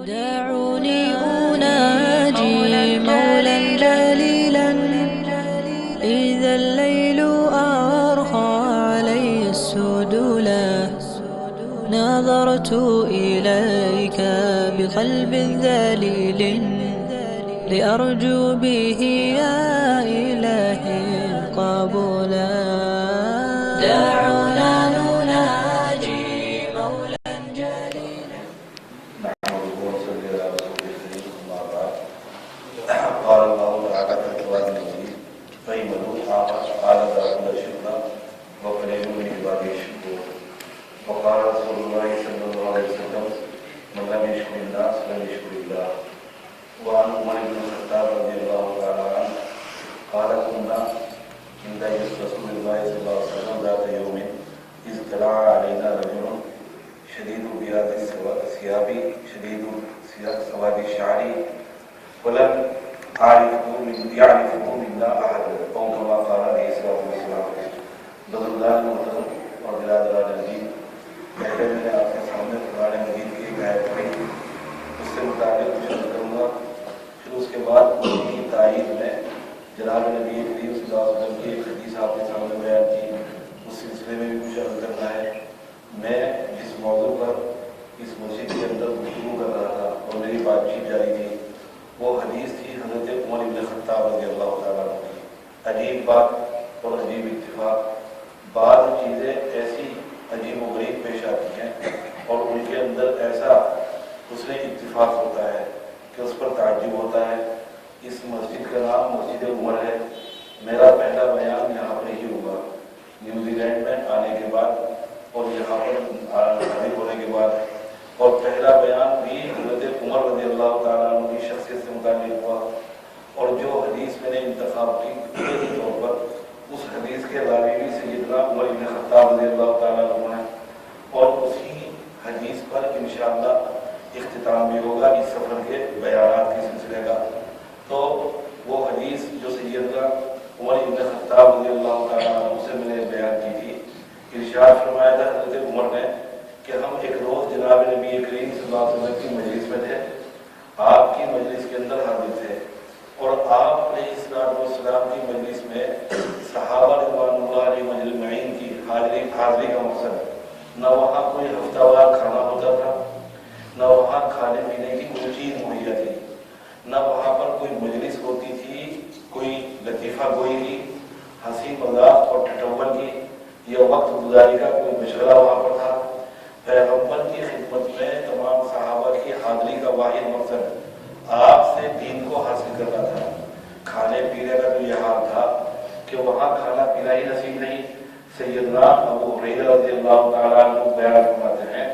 دعوني أناجي مولا جليلا إذا الليل أرخى علي السدولا نظرت إليك بقلب ذليل لأرجو به يا إلهي القبولا دعونا نناجي مولا جليلا نحمده ونصلي على رسوله الكريم أما بعد قال الله تعالى في القرآن المجيد فاعملوا قال داود شكرا وقليل من عبادي الشكور وقال رسول الله صلى الله عليه وسلم من لم يشكر الناس لم يشكر الله وعن عمر بن الخطاب رضي الله تعالى عنه قال كنا عند رسول الله صلى الله عليه وسلم ذات يوم إذ طلع علينا رجل شديد بياض الثياب شديد سواد الشعر ولم يعرفه منا أحد أو كما قال عليه الصلاة والسلام بدلدار محترم اور برادران عزیز پہلے میں نے آپ کے سامنے قرآن مجید کی ایک آیت پڑھی اس سے متعلق کچھ عرض کروں گا پھر اس کے بعد اس کی تائید میں جناب نبی کریم صلی اللہ علیہ وسلم کی ایک حدیث آپ کے سامنے بیان کی اس سلسلے میں بھی کچھ عرض کرنا ہے میں جس موضوع پر اس مسجد کے اندر گفتگو کر رہا تھا اور میری بات چیت جاری تھی وہ حدیث تھی حضرت عمر بن خطاب رضی اللہ تعالیٰ عنہ کی عجیب بات اور عجیب اتفاق بعض چیزیں ایسی عجیب و غریب پیش آتی ہیں اور ان کے اندر ایسا حسن اتفاق ہوتا ہے کہ اس پر تعجب ہوتا ہے اس مسجد کا نام مسجد عمر ہے میرا پہلا بیان یہاں پر ہی ہوگا نیوزی لینڈ میں آنے کے بعد اور یہاں پر حاضر ہونے کے بعد اور پہلا بیان بھی حضرت عمر رضی اللہ تعالیٰ عنہ کی شخصیت سے متعلق ہوا اور جو حدیث میں نے انتخاب کی بنیادی طور پر اس حدیث کے راوی بھی سیدنا عمر بن خطاب رضی اللہ تعالیٰ عنہ ہے اور اسی حدیث پر انشاءاللہ اختتام بھی ہوگا اس سفر کے بیانات کے سلسلے کا تو وہ حدیث جو سیدنا عمر بن خطاب رضی اللہ تعالیٰ عنہ سے میں نے بیان کی تھی ارشاد فرمایا تھا حضرت عمر نے کہ ہم ایک روز جناب نبی کریم صلی اللہ علیہ وسلم کی مجلس میں تھے آپ کی مجلس کے اندر حاضر تھے اور آپ علیہ السلام کی مجلس میں صحابہ رضوان اللہ علیہ مجمعین کی حاضری کا مقصد نہ وہاں کوئی ہفتہ وار کھانا ہوتا تھا نہ وہاں کھانے پینے کی کوئی چیز مہیا تھی نہ وہاں پر کوئی مجلس ہوتی تھی کوئی لطیفہ گوئی کی ہنسی مذاق اور ٹھٹھول کی یا وقت گزاری کا کوئی مشغلہ وہاں پر تھا پیغمبر کی خدمت میں تمام صحابہ کی حاضری کا واحد مقصد آپ سے دین کو حاصل کرنا تھا کھانے پینے کا تو یہ حال تھا کہ وہاں کھانا پینا ہی نصیب نہیں سیدنا ابو ہریرہ رضی اللہ تعالیٰ عنہ بیان فرماتے ہیں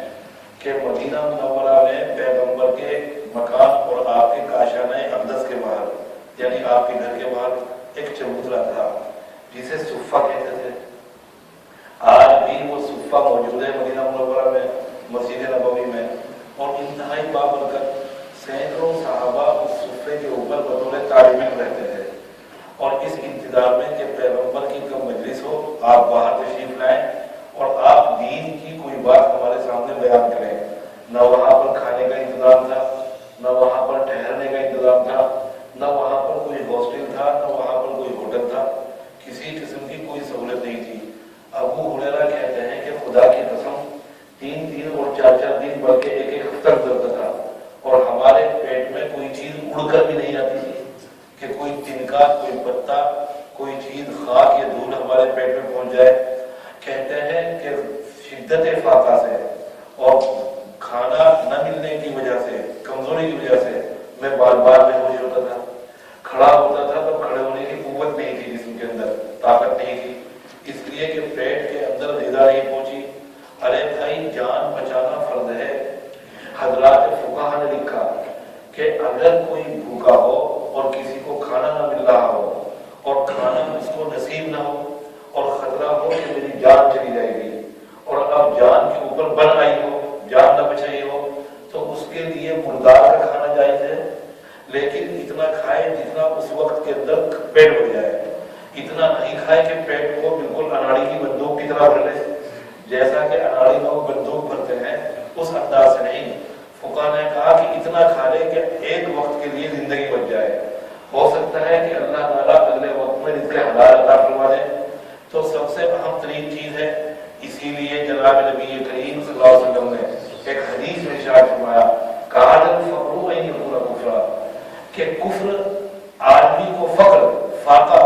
کہ مدینہ منورہ میں پیغمبر کے مکان اور آپ کے کاشانہ اقدس کے باہر یعنی آپ کے گھر کے باہر ایک چبوترا تھا جسے صفہ کہتے تھے آج بھی وہ صفہ موجود ہے مدینہ منورہ میں مسجد نبوی میں اور انتہائی بابرکت سینکڑوں صحابہ اس صفے کے اوپر بطور طالب علم رہتے تھے اور اس انتظار میں کہ پیغمبر کی کب مجلس ہو آپ باہر تشریف لائیں اور آپ دین کی کوئی بات ہمارے سامنے بیان کریں نہ وہاں پر کھانے کا انتظام تھا نہ وہاں پر ٹھہرنے کا انتظام تھا نہ وہاں پر کوئی ہاسٹل تھا نہ وہاں پر کوئی ہوٹل تھا کسی قسم کی کوئی سہولت نہیں تھی ابو ہریرہ کہتے ہیں کہ خدا کی قسم 3 دن اور 4 دن بلکہ ایک ہفتہ گزرتا تھا اور ہمارے پیٹ میں کوئی چیز اڑ کر بھی نہیں آتی تھی کہ کوئی تنکا کوئی پتا کوئی چیز خاک یا دھول ہمارے پیٹ میں پہنچ جائے کہتے ہیں کہ شدت فاقہ سے اور کھانا نہ ملنے کی وجہ سے کمزوری کی وجہ سے میں بار بار بے ہوش ہوتا تھا کھڑا ہوتا تھا تو کھڑے ہونے کی قوت نہیں تھی جسم کے اندر طاقت نہیں تھی اس لیے کہ پیٹ کے اندر غذا نہیں پہنچی ارے بھائی جان بچانا فرض ہے حضرات فقہا نے لکھا کہ اگر کوئی بھوکا ہو اور کسی کو کھانا نہ مل رہا ہو اور کھانا اس کو نصیب نہ ہو اور خطرہ ہو کہ میری جان چلی جائے گی اور اب جان کے اوپر بن آئی ہو جان نہ بچائی ہو تو اس کے لیے مردار کا کھانا جائز ہے لیکن اتنا کھائے جتنا اس وقت کے اندر پیٹ بھر جائے اتنا نہیں کھائے کہ پیٹ کو بالکل اناڑی کی بندوق کی طرح بھر لے جیسا کہ اناڑی لوگ بندوق بھرتے ہیں اس انداز سے نہیں فقہا نے کہا کہ اتنا اتنا کھا لے کہ ایک وقت کے لیے زندگی بچ جائے. ہو سکتا ہے کہ اللہ تعالیٰ اگلے وقت میں رزق حلال عطا فرما دے. تو سب سے اہم ترین چیز ہے. اسی لیے جناب نبی کریم صلی اللہ علیہ وسلم نے ایک حدیث میں ارشاد فرمایا کہ کفر آدمی کو فقر، فاقہ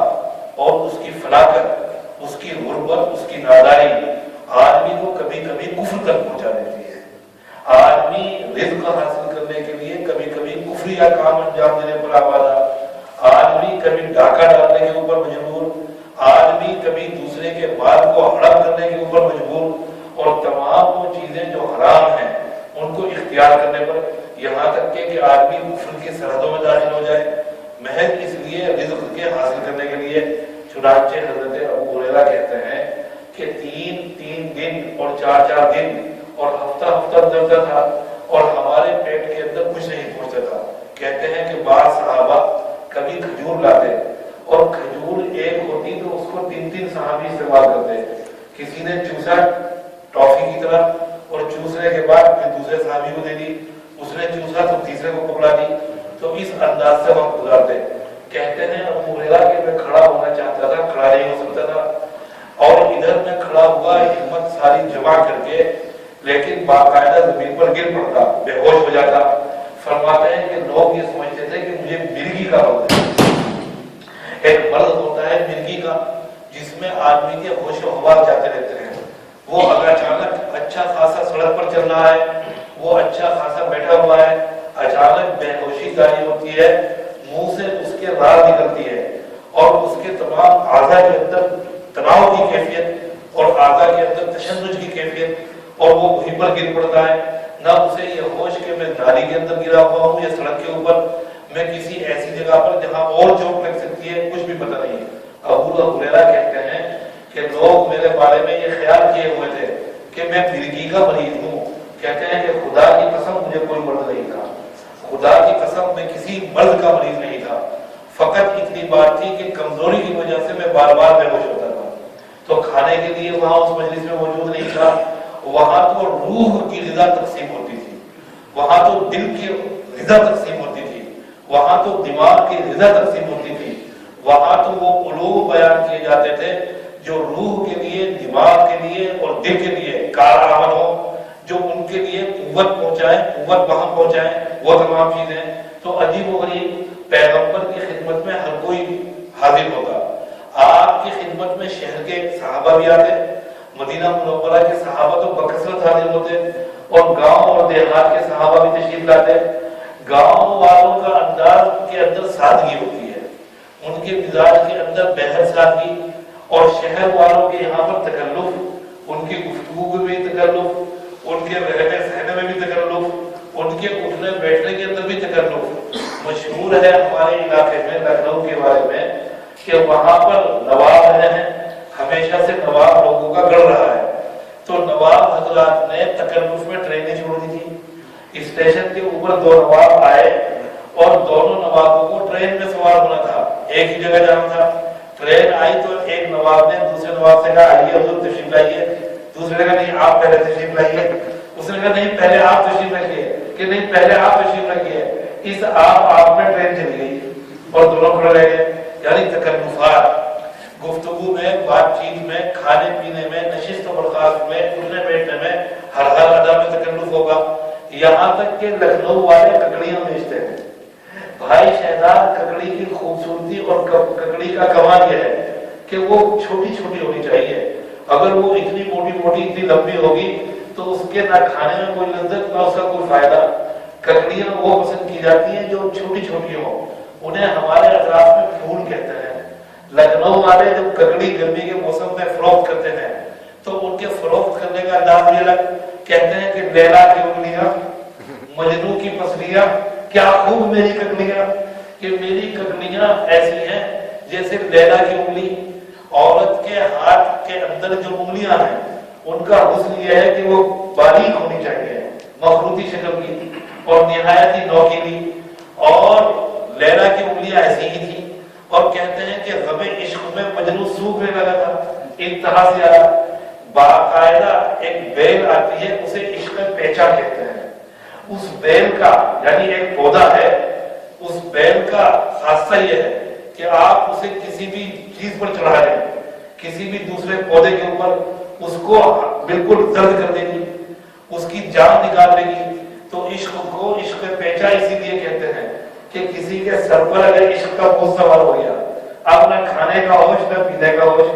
اور اس کی فلاکت، اس کی غربت، اس کی ناداری آدمی کو کبھی کبھی کفر تک پہنچا دیتی ہے. آدمی رزق حاصل کرنے کے لیے کبھی کبھی کفریہ کام انجام دینے پر آمادہ، آدمی کبھی ڈاکہ ڈالنے کے اوپر مجبور، آدمی کبھی دوسرے کے مال کو ہڑپ کرنے کے اوپر مجبور، اور تمام وہ چیزیں جو حرام ہیں ان کو اختیار کرنے پر، یہاں تک کہ آدمی کفر کی سرحدوں میں داخل ہو جائے محض اس لیے رزق کے حاصل کرنے کے لیے. چنانچہ حضرت ابو ہریرہ کہتے ہیں کہ تین دن اور 4 دن اور ہفتہ گزرتا تھا اور ہمارے پیٹ کے اندر کچھ نہیں پہنچتا تھا. کہتے ہیں کہ بعض صحابہ کبھی کھجور لاتے اور کھجور ایک ہوتی تو اس کو 3 صحابی استعمال کرتے. کسی نے چوسا ٹافی کی طرح اور چوسنے کے بعد پھر دوسرے صحابی کو دے دی، اس نے چوسا تو تیسرے کو پکڑا دی. تو اس انداز سے وقت گزارتے. کہتے ہیں ابو ہریرہ کہ میں کھڑا ہونا چاہتا تھا، کھڑا نہیں ہو سکتا تھا، اور ادھر میں کھڑا ہوا ہمت ساری جمع کر کے، لیکن باقاعدہ زمین پر گر پڑتا، بے ہوش ہو جاتا. فرماتے ہیں کہ لوگ یہ سمجھتے تھے کہ مجھے مرغی کا مرض ہے. ایک مرض ہوتا ہے مرغی کا جس میں آدمی کے ہوش و حواس جاتے رہتے ہیں. وہ اگر اچانک اچھا خاصا سڑک پر چل رہا ہے، وہ اچھا خاصا بیٹھا ہوا ہے، اچانک بے ہوشی جاری ہوتی ہے، منہ سے اس کے راہ نکلتی ہے اور اس کے تمام اعضاء کے اندر تناؤ کی کیفیت اور اعضاء کے اندر تشنج کی کیفیت، اور وہ وہیں پر گر پڑتا ہے. نہ اسے یہ ہوش کہ میں نالی کے اندر گرا ہوا ہوں یا سڑک کے اوپر، میں کسی ایسی جگہ پر جہاں اور چوٹ لگ سکتی ہے، کچھ بھی پتہ نہیں. ابو ہریرہ کہتے ہیں کہ لوگ میرے بارے میں یہ خیال کیے ہوئے تھے کہ میں مرغی کا مریض ہوں. کہتے ہیں کہ خدا کی قسم مجھے کوئی مرض نہیں تھا، خدا کی قسم میں کسی مرض کا مریض نہیں تھا. فقط اتنی بات تھی کہ کمزوری کی وجہ سے میں بار بار بے ہوش ہوتا تھا. تو کھانے کے لیے وہاں اس مجلس میں موجود نہیں تھا. وہاں تو روح کی غذا تقسیم ہوتی تھی، وہاں تو دل کی غذا تقسیم ہوتی تھی، وہاں تو دماغ کی غذا تقسیم ہوتی تھی، وہاں تو وہ علوم بیان کیے جاتے تھے جو روح کے لیے، دماغ کے لیے اور دل کے لیے کارآمد ہو، جو ان کے لیے قوت پہنچائیں، قوت وہاں پہنچائیں، وہ تمام چیزیں. تو عجیب و غریب پیغمبر کی خدمت میں ہر کوئی حاضر ہوگا. آپ کی خدمت میں شہر کے صحابہ بھی آتے، مدینہ منورہ کے صحابہ تو بکثرت حاضر ہوتے، اور گاؤں اور دیہات کے صحابہ بھی تشریف لاتے. گاؤں والوں کا انداز کے اندر سادگی ہوتی ہے، ان کے مزاج کے اندر بہر سادگی، اور شہر والوں کے یہاں پر تکلف، ان کی گفتگو میں بھی تکلف، ان کے رہنے سہنے میں بھی تکلف، ان کے اٹھنے بیٹھنے کے اندر بھی تکلف. مشہور ہے ہمارے علاقے میں لکھنؤ کے بارے میں کہ وہاں پر نواب رہے ہیں، ہمیشہ سے نواب لوگوں کا گڑ رہا ہے. تو نواب حضرات نے تکلف میں ٹرینیں چھوڑ دی تھی. اسٹیشن کے اوپر 2 نواب آئے اور دونوں نوابوں کو ٹرین میں سوار ہونا تھا، ایک ہی جگہ جانا تھا. ٹرین آئی تو ایک نواب نے دوسرے نواب سے کہا آئیے حضور تشریف لائیے. دوسرے نے کہا نہیں آپ پہلے تشریف لائیے. اس نے کہا نہیں پہلے آپ تشریف رکھیے، کہ نہیں پہلے آپ تشریف رکھیے. اس آپ میں ٹرین چلی گئی اور دونوں کھڑے رہ گئے. یعنی تکلفات، گفتگو میں، بات چیت میں، کھانے پینے میں، نشست و برخاست میں، اٹھنے بیٹھنے میں، ہر ادا میں تکلف ہوگا. یہاں تک کہ لکھنؤ والے ککڑیاں بیچتے ہیں. بھائی شہزاد ککڑی کی خوبصورتی اور ککڑی کا کمال یہ ہے کہ وہ چھوٹی چھوٹی ہونی چاہیے. اگر وہ اتنی موٹی موٹی اتنی لمبی ہوگی تو اس کے نہ کھانے میں کوئی لذت نہ اس کا کوئی فائدہ. ککڑیاں وہ پسند کی جاتی ہیں جو چھوٹی چھوٹی ہوں. انہیں ہمارے اطراف میں پھول کہتے ہیں. لکھنؤ والے جب ککڑی گرمی کے موسم میں فروخت کرتے ہیں تو ان کے فروخت کرنے کا انداز بھی الگ. کہتے ہیں کہ لیلا کی انگلیاں، مجنو کی پسلیاں، کیا خوب میری ککڑیاں، کہ میری ککڑیاں ایسی ہیں جیسے لیلا کی انگلی. عورت کے ہاتھ کے اندر جو انگلیاں ہیں ان کا حسن یہ ہے کہ وہ باریک ہونی چاہیے، مخروطی شکل کی اور نہایت ہی نوکیلی. اور لیلا کی انگلیاں ایسی ہی تھی. اور کہتے ہیں کہ غم عشق میں مجنو سوکھنے لگا تھا انتہا سے زیادہ. باقاعدہ ایک بیل آتی ہے، اسے عشق پیچا کہتے ہیں. اس بیل کا یعنی ایک پودا ہے، اس بیل کا خاصہ یہ ہے کہ آپ اسے کسی بھی چیز پر چڑھا لیں، کسی بھی دوسرے پودے کے اوپر، اس کو بالکل زرد کر دے گی، اس کی جان نکال لے گی۔ تو عشق کو عشق پیچا اسی لیے کہتے ہیں کہ کسی کے سر پر اگر عشق کا بوجھ سوار ہو گیا، اب نہ کھانے کا ہوش نہ پینے کا ہوش،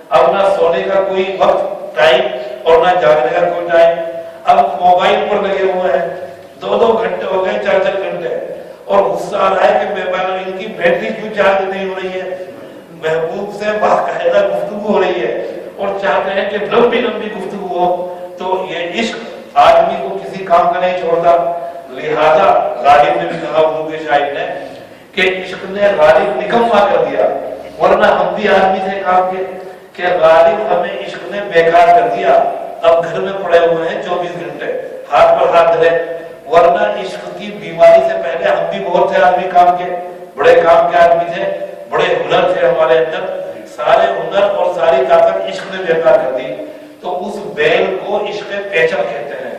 اب نہ سونے کا کوئی وقت ٹائم اور نہ جاگنے کا کوئی ٹائم، اب موبائل پر لگے ہوئے ہیں، 2 گھنٹے ہو گئے، 4 گھنٹے، اور غصہ آ رہا ہے کہ ان کی بیٹری کیوں چارج نہیں ہو رہی ہے، محبوب سے باقاعدہ گفتگو ہو رہی ہے اور چاہتے ہیں کہ لمبی لمبی گفتگو ہو۔ تو یہ عشق آدمی کو کسی کام کا نہیں چھوڑتا، لہذا غالب نے بھی کہا اردو کے شاعر نے کہ عشق نے غالب نکما کر دیا، ورنہ ہم بھی آدمی تھے کام کے، کہ غالب ہمیں عشق نے بیکار کر دیا، اب گھر میں پڑے ہوئے ہیں 24 گھنٹے ہاتھ پر ہاتھ دھرے، ورنہ عشق کی بیماری سے پہلے ہم بھی بہت تھے آدمی کام کے، بڑے کام کے آدمی تھے، بڑے ہنر تھے ہمارے اندر، سارے ہنر اور ساری طاقت عشق نے بیکار کر دی۔ تو اس بیل کو عشق پیچا کہتے ہیں،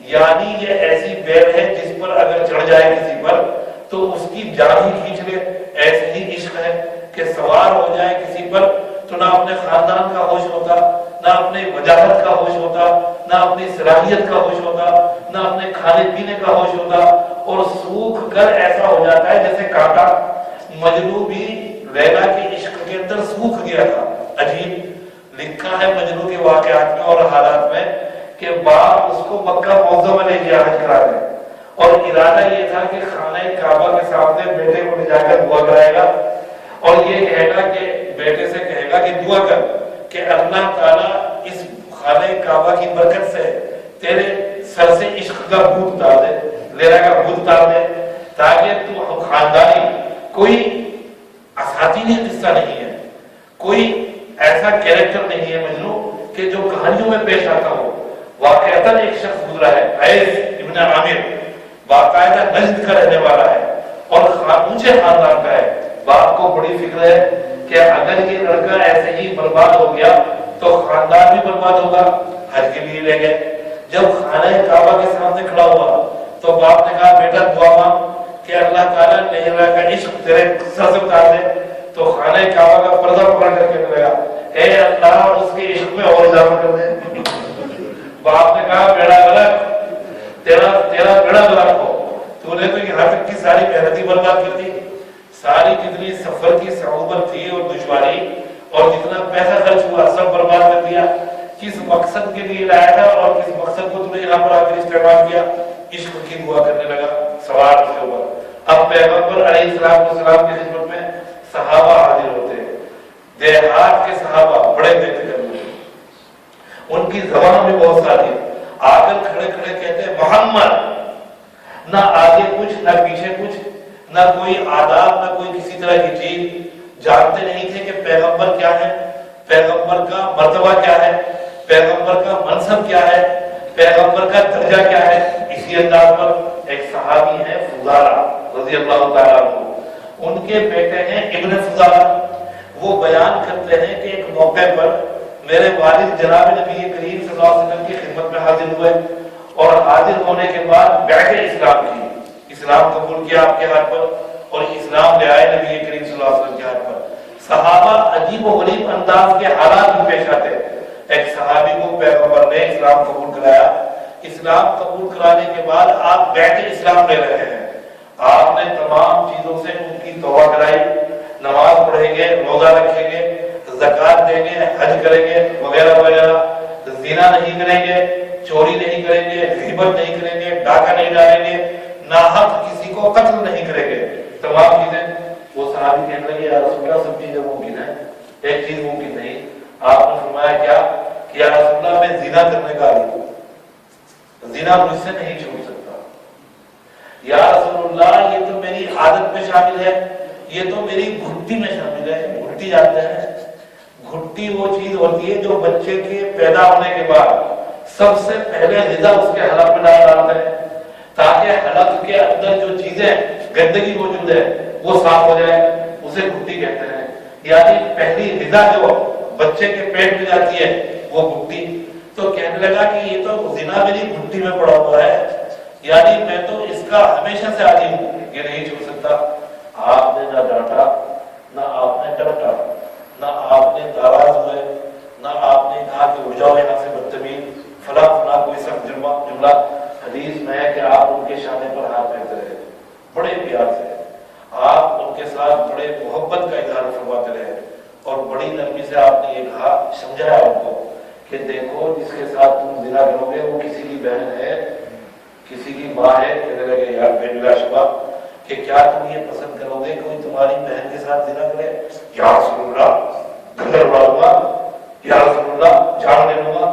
یعنی یہ ایسی بیل ہے جس پر اگر چڑھ جائے کسی پر تو اس کی جان ہی کھینچ لے، ایسے ہی عشق ہے کہ سوار ہو جائے کسی پر تو نہ اپنے خاندان کا ہوش ہوتا، نہ اپنے وجاہت کا ہوش ہوتا، نہ اپنی صلاحیت کا ہوش ہوتا، نہ اپنے کھانے پینے کا ہوش ہوتا، اور سوکھ کر ایسا ہو جاتا ہے جیسے کانٹا۔ مجنو بھی لیلا کے عشق کے اندر سوکھ گیا تھا، عجیب لکھا ہے مجنو کے واقعات میں اور حالات میں کہ باپ اس کو مکہ موضع میں لے گیا حج کرانے، اور ارادہ یہ تھا کہ خانہ کعبہ کے سامنے بیٹے کو لے جا کر دعا کرائے گا اور یہ کہے گا کہ بیٹے سے کہے گا کہ دعا کر کہ اللہ تعالیٰ اس خانہ کعبہ کی برکت سے تیرے سر سے عشق کا بھوت اتار دے، لیلا کا بھوت اتار دے، تاکہ تو خاندانی کوئی اساطینی قصہ نہیں ہے، کوئی ایسا کیریکٹر نہیں ہے مجنو کہ جو کہانیوں میں پیش آتا ہو۔ واقعتاً ایک شخص گزرا ہے، عیس ابن عامر، باقاعدہ نجد کا رہنے والا ہے اور اونچے خاندان کا ہے۔ باپ کو بڑی فکر ہے کہ اگر یہ لڑکا ایسے ہی برباد ہو گیا تو خاندان بھی برباد ہوگا، حج کے لیے لے گئے۔ جب خانہ کعبہ کے سامنے کھڑا ہوا تو باپ نے کہا بیٹا دعا مانگ کہ اللہ تعالیٰ لیلا کا عشق تیرے سر سے اتار دے۔ تو خانہ کعبہ کا پردہ پکڑ کر کہنے لگا اے اللہ اس کے عشق میں اور اضافہ کر دے۔ باپ نے کہا بیڑا غلط، تیرا بیڑا غلط ہو، تو نے تو یہاں تک کی ساری محنت ہی برباد کر دی، ساری جتنی سفر کی صعوبت تھی اور دشواری اور جتنا پیسہ خرچ ہوا سب برباد کر دیا۔ کس مقصد کے لیے لایا تھا اور کس مقصد کو تم نے یہاں پر آ کر استعمال کیا؟ عشق کی دعا کرنے لگا سوال کے اوپر۔ اب پیغمبر علیہ السلام کی خدمت میں صحابہ حاضر ہوتے ہیں، دیہات کے صحابہ بڑے بہتر ہوتے ہیں، ان کی زبان میں بہت ساری آ کر کھڑے کھڑے کہتے ہیں محمد، نہ آگے کچھ نہ پیچھے کچھ، نہ کوئی آداب نہ کوئی کسی طرح کی چیز، جانتے نہیں تھے کہ پیغمبر کیا ہے، پیغمبر کا مرتبہ کیا ہے، پیغمبر کا منصب کیا ہے، پیغمبر کا درجہ کیا ہے۔ اسی انداز پر ایک صحابی ہے فضالہ رضی اللہ تعالیٰ عنہ، ان کے بیٹے ہیں ابن فضالہ، وہ بیان کرتے ہیں کہ ایک موقع پر میرے والد جناب نبی کریم صلی اللہ علیہ وسلم کی خدمت میں حاضر ہوئے اور حاضر ہونے کے بعد بیعت اسلام کی، اسلام قبول کیا آپ کے ہاتھ پر اور اسلام لے آئے نبی کریم صلی اللہ علیہ وسلم کے ہاتھ پر۔ صحابہ عجیب و غریب انداز کے حالات میں پیش آتے۔ ایک صحابی کو پیغمبر نے اسلام قبول کرایا، اسلام قبول کرانے کے بعد آپ بیعت اسلام لے رہے ہیں، آپ نے تمام چیزوں سے ان کی توبہ کرائی، نماز پڑھیں گے، روزہ رکھیں گے، زکوٰۃ دیں گے، حج کریں گے وغیرہ وغیرہ، زنا نہیں کریں گے، چوری نہیں کریں گے، غیبت نہیں کریں گے، ڈاکہ نہیں ڈالیں گے، ناحق کسی کو قتل نہیں کریں گے، تمام چیزیں۔ وہ صحابی کہنے لگے یا رسول اللہ سب چیزیں ممکن ہیں، ایک چیز ممکن نہیں۔ آپ نے فرمایا کیا کہ یا رسول اللہ میں زنا کرنے کا عادی ہوں، زنا مجھ سے نہیں چھوٹ سکتا۔ یا رسول اللہ یہ تو میری عادت میں شامل ہے، یہ تو میری گھٹی میں شامل ہے۔ گھٹی جانتے ہیں، گھٹی وہ چیز ہوتی ہے جو بچے کے پیدا ہونے کے بعد سب سے پہلے غذا اس کے حلق میں ڈالتے ہیں تاکہ حلق کے اندر جو چیزیں گندگی موجود ہے وہ صاف ہو جائے، اسے گھٹی کہتے ہیں۔ یعنی پہلی غذا جو بچے کے پیٹ میں جاتی ہے وہ گھٹی۔ تو کہنے لگا کہ یہ تو زنا میری گھٹی میں پڑا ہوا ہے، یعنی میں تو اس کا ہمیشہ سے عادی ہوں، یہ نہیں چھوڑ سکتا۔ آپ نے نہ ڈانٹا، نہ آپ نے ڈانٹا، نہ آپ نے ناراض ہوئے، نہ آپ نے کہا کہ اٹھ جاؤ یہاں سے بدتمیز، فلاں فلاں کوئی سخت جملہ۔ حدیث میں ہے کہ آپ ان کے شانے پر ہاتھ پھیرتے رہے، بڑے پیار سے آپ ان کے ساتھ بڑے محبت کا اظہار فرماتے رہے، اور بڑی نرمی سے آپ نے یہ کہا، سمجھایا ان کو کہ دیکھو جس کے ساتھ تم زنا کرو گے وہ کسی کی بہن ہے، کسی کی ماں ہے۔ کہنے لگے یار بے بلا شبہ کہ کیا تم یہ پسند کرو گے کوئی تمہاری بہن کے ساتھ زنا کرے؟ یا رسول اللہ گھر اڑاؤں گا، یا رسول اللہ جان لے لوں گا۔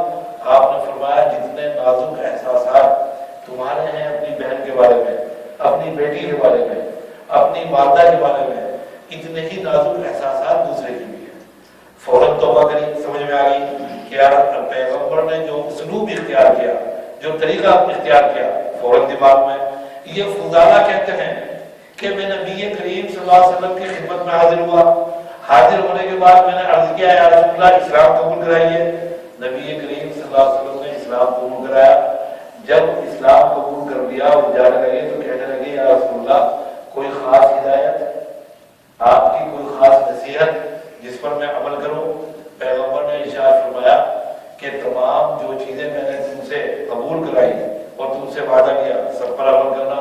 آپ نے فرمایا جتنے نازک احساسات تمہارے ہیں اپنی بہن کے بارے میں، اپنی بیٹی کے بارے میں، اپنی والدہ کے بارے میں، اتنے ہی نازک احساسات دوسرے کی بھی ہیں۔ فوراً توبہ کری، سمجھ میں آ گئی کہ یار پیغمبر نے جو اسلوب اختیار کیا، جو طریقہ اختیار کیا، فوراً دماغ میں۔ یہ فضالہ کہتے ہیں کہ میں نبی کریم صلی اللہ علیہ وسلم کی خدمت میں حاضر ہوا، حاضر ہونے کے بعد میں نے عرض کیا یا رسول اللہ اسلام قبول کرائیے۔ نبی کریم صلی اللہ علیہ وسلم نے اسلام قبول کرایا۔ جب اسلام قبول کر لیا وہ جانے لگے تو کہنے لگے یا رسول اللہ کوئی خاص ہدایت، آپ کی کوئی خاص نصیحت جس پر میں عمل کروں؟ پیغمبر نے ارشاد فرمایا کہ تمام جو چیزیں میں نے تم سے قبول کرائی اور تم سے وعدہ کیا سب پر عمل کرنا۔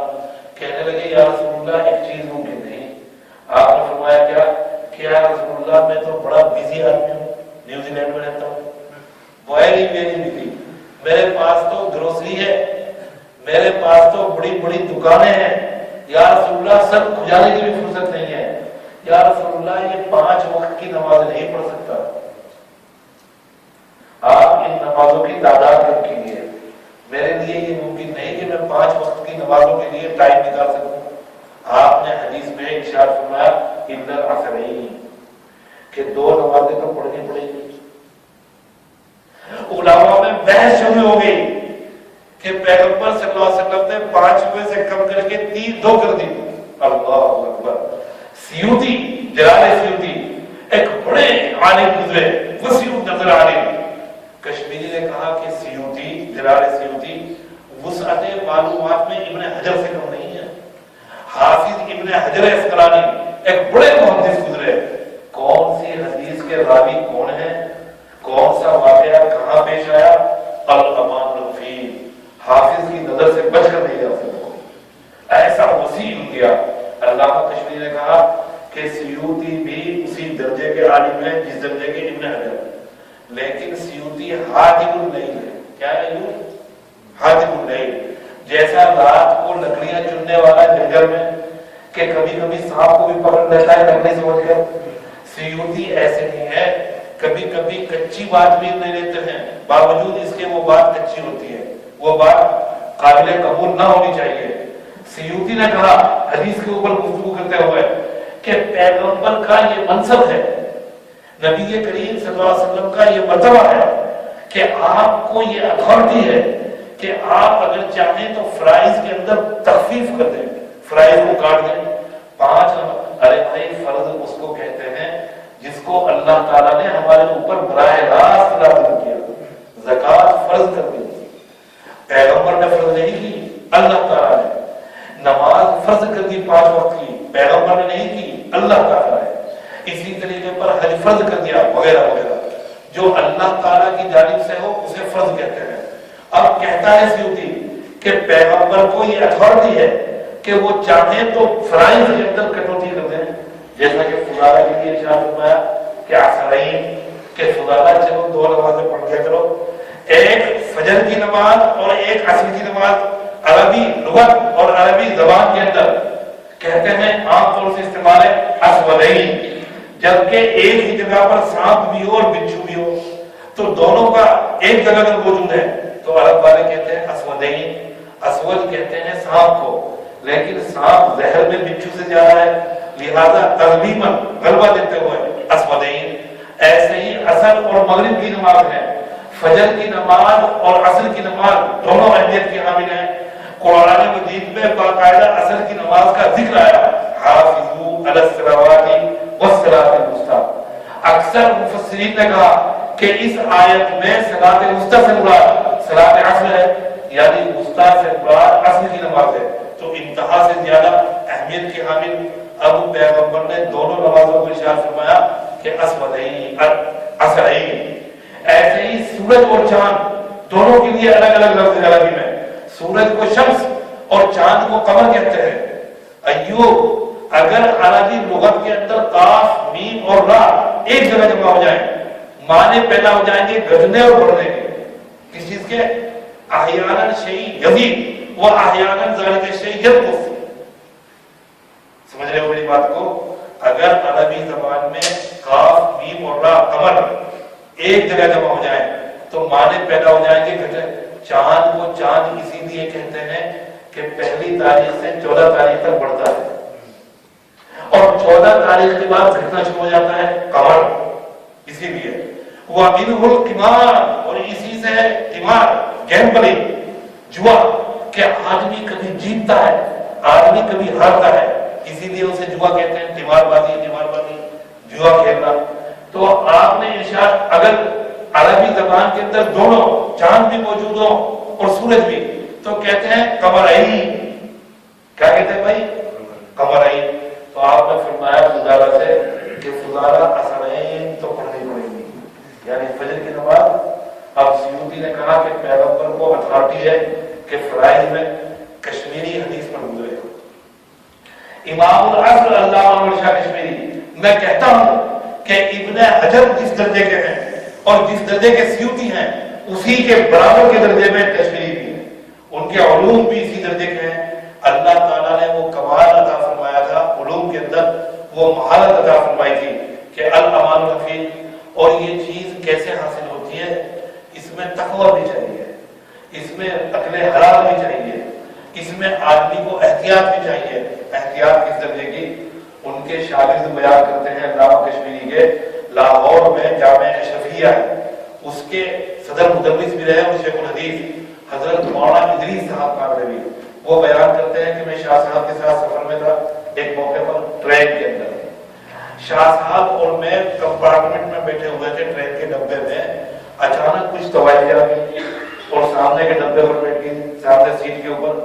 کہنے لگے یا رسول اللہ ایک چیز ممکن نہیں۔ آپ نے فرمایا کیا؟ کہ یا رسول اللہ میں تو بڑا بزی آدمی ہوں، نیوزی لینڈ میں رہتا ہوں، بوائل ہی میری بزی، میرے پاس تو گروسری ہے، میرے پاس تو بڑی بڑی دکانیں ہیں، یا رسول اللہ سب کھجانے کی بھی فرصت نہیں ہے، یا رسول اللہ یہ 5 وقت کی نماز نہیں پڑھ سکتا، آپ ان نمازوں کی تعداد کم کیجیے، میرے لیے یہ ممکن نہیں کہ میں 5 وقت کی نمازوں کے لیے ٹائم نکال سکوں۔ آپ نے حدیث میں ارشاد فرمایا ان العصرین کہ 2 نمازیں تو پڑھنی پڑیں گی۔ علماء میں بحث شروع ہو گئی کہ پیغمبر صلی اللہ علیہ وسلم نے 5 میں سے کم کر کے 2 کر دی۔ اللہ اکبر۔ سیوطی، جلال سیوطی ایک بڑے عالم گزرے، وسیع نظر عالم، کشمیری نے کہا کہ سیوطی، جلال سیوطی وسعت معلومات میں ابن حجر سے کم نہیں ہے۔ حافظ ابن حجر اسقلانی ایک بڑے محدث گزرے، کون سی حدیث کے راوی کون ہیں، کون سا واقعہ کہاں پیش آیا، الامان الفیل، حافظ کی نظر سے بچ کر نہیں جا سکتا، ایسا وسیع کیا۔ علامہ کشمیری نے کہا کہ سیوطی بھی اسی درجے کے عالم ہیں جس درجے کے ابن حجر، لیکن سیوطی حاتم اللیل ہے۔ کیا ہے یہ؟ حاتم اللیل، جیسا رات کو لکڑیاں چننے والا جنگل میں کہ کبھی کبھی سانپ کو بھی پکڑ لیتا ہے لکڑی سمجھ کر، سیوطی ایسے نہیں ہے، کبھی کبھی کچی بات بھی نہیں لیتے ہیں، باوجود اس کے وہ بات کچی ہوتی ہے، وہ بات قابل قبول نہ ہونی چاہیے۔ سیوطی نے کہا حدیث کے اوپر گفتگو کرتے ہوئے کہ پیغمبر کا یہ منصب ہے، نبی کریم صلی اللہ علیہ وسلم کا یہ مرتبہ ہے کہ آپ کو یہ اتھارٹی ہے کہ آپ اگر چاہیں تو فرائض کے اندر تخفیف کر دیں، فرائض کو کاٹ دیں۔ 5 ارے بھائی فرض اس کو کہتے ہیں جس کو اللہ تعالیٰ نے ہمارے اوپر براہ راست لازم کیا، زکوٰۃ فرض کر دی، پیغمبر نے فرض نہیں کی، اللہ تعالیٰ نے۔ نماز فرض کر دی 5 وقت کی، پیغمبر نے نہیں کی، اللہ تعالیٰ نے۔ اسی طریقے پر حج فرض کر دیا وغیرہ وغیرہ، جو اللہ تعالیٰ کی جانب سے ہو اسے فرض کہتے ہیں۔ اب کہتا ہے سیوطی کہ پیغمبر کو یہ اتھارٹی ہے کہ وہ چاہیں تو فرائض کے اندر کٹوتی کر دیں، جیسا کہ فضالہ کے لیے ارشاد فرمایا کہ عصرین کہ فضالہ چلو 2 نمازیں پڑھ کے کرو، ایک فجر کی نماز اور ایک عصر کی نماز، عربی لغت اور عربی زبان کے اندر کہتے ہیں عام طور سے استعمال ہے اسودین، جبکہ ایک ہی جگہ پر سانپ بھی ہو اور بچھو بھی ہو تو دونوں کا ایک جگہ پر موجود ہے تو عرب والے کہتے ہیں اسودین، اسود کہتے ہیں سانپ کو، لیکن سانپ زہر میں بچھو سے زیادہ ہے، لہذا تغلیباً غلبہ دیتے ہوئے اسودین۔ ایسے ہی عصر اور مغرب کی نماز ہے، فجر کی نماز اور عصر کی نماز دونوں اہمیت کی حامل ہیں۔ قرآن مجید میں باقاعدہ عصر کی نماز کا ذکر آیا، حافظوا علی الصلوات والصلاۃ الوسطی۔ اکثر مفسرین نے کہا کہ اس آیت میں صلاۃ الوسطی سے مراد صلاۃ عصر ہے، یعنی وسطی سے مراد عصر کی نماز نماز ہے، تو انتہا سے زیادہ اہمیت کے حامل اب پیغمبر نے دونوں نمازوں کو ارشاد فرمایا کہ اسودین عصرین. ایسے ہی سورج اور چاند دونوں کے لیے الگ الگ لفظ عربی میں. سورج کو شمس اور چاند کو قمر کہتے ہیں. ایوب اگر عربی لغت کے اندر قاف میم اور را ایک جگہ جمع ہو جائیں معنی پیدا ہو جائیں گے گجنے اور بڑھنے کے. کس چیز کے؟ احیانا شیء یزید و احیانا ذالک الشیء ینقص. سمجھ رہے ہو میری بات کو؟ اگر عربی زبان میں قاف میم اور را قمر ایک جگہ جمع ہو جائیں تو معنی پیدا ہو جائیں گے گھٹے. چاند کو چاند اسی لیے کہتے ہیں کہ پہلی تاریخ سے 14 تاریخ تک بڑھتا ہے اور 14 تاریخ کے بعد گھٹنا شروع ہو جاتا ہے قمر. اسی لیے وَمِنْهُ الْقِمَارُ اور اسی سے ہے قمار گیمبلنگ جوا کہ آدمی کبھی جیتتا ہے آدمی کبھی ہارتا ہے اسی لیے اسے جوا کہتے ہیں. قمار بازی جوا کھیلنا. تو آپ نے ارشاد اگر عربی زبان کے اندر دونوں چاند بھی موجود ہو اور سورج بھی تو کہتے ہیں قمرعین. کیا کہتے ہیں بھائی؟ قمرعین. تو آپ نے فرمایا فضالہ سے کہ فضالہ عصرین تو پڑھنی پڑے گی یعنی فجر کی نماز. اب سیوطی نے کہا کہ پیغمبر کو اتھارٹی ہے کہ فرائض میں کشمیری حدیث پر گزرے. امام العصر علامہ شاہ کشمیری میں کہتا ہوں کہ ابن حجر جس درجے کے ہیں اور جس درجے کے سیوطی ہیں اسی کے برابر کے درجے میں کشمیری بھی ہیں. ان کے علوم بھی اسی درجے کے ہیں. اللہ تعالیٰ نے وہ کمال عطا فرمایا تھا علوم کے اندر وہ مہارت عطا فرمائی تھی کہ الامان الفیل. اور یہ چیز کیسے حاصل ہوتی ہے؟ اس میں تقوی بھی چاہیے, اس میں عقل حلال بھی چاہیے, اس میں آدمی کو احتیاط بھی چاہیے. احتیاط کس درجے کی؟ ان کے شاگرد بیان کرتے ہیں علامہ کشمیری کے لاہور میں جامعہ اشرفیہ ہے, اس کے صدر مدرس بھی رہے اور شیخ الحدیث حضرت مولانا ادریس صاحب کاندھوی. وہ بیان کرتے ہیں کہ میں شاہ صاحب کے ساتھ سفر میں تھا ایک موقع پر ٹرین کے اندر. شاہ صاحب اور میں کمپارٹمنٹ میں بیٹھے ہوئے تھے ٹرین کے ڈبے میں. اچانک کچھ توجہ آ گئی اور سامنے کے ڈبے پر بیٹھ گئی, سامنے سیٹ کے اوپر.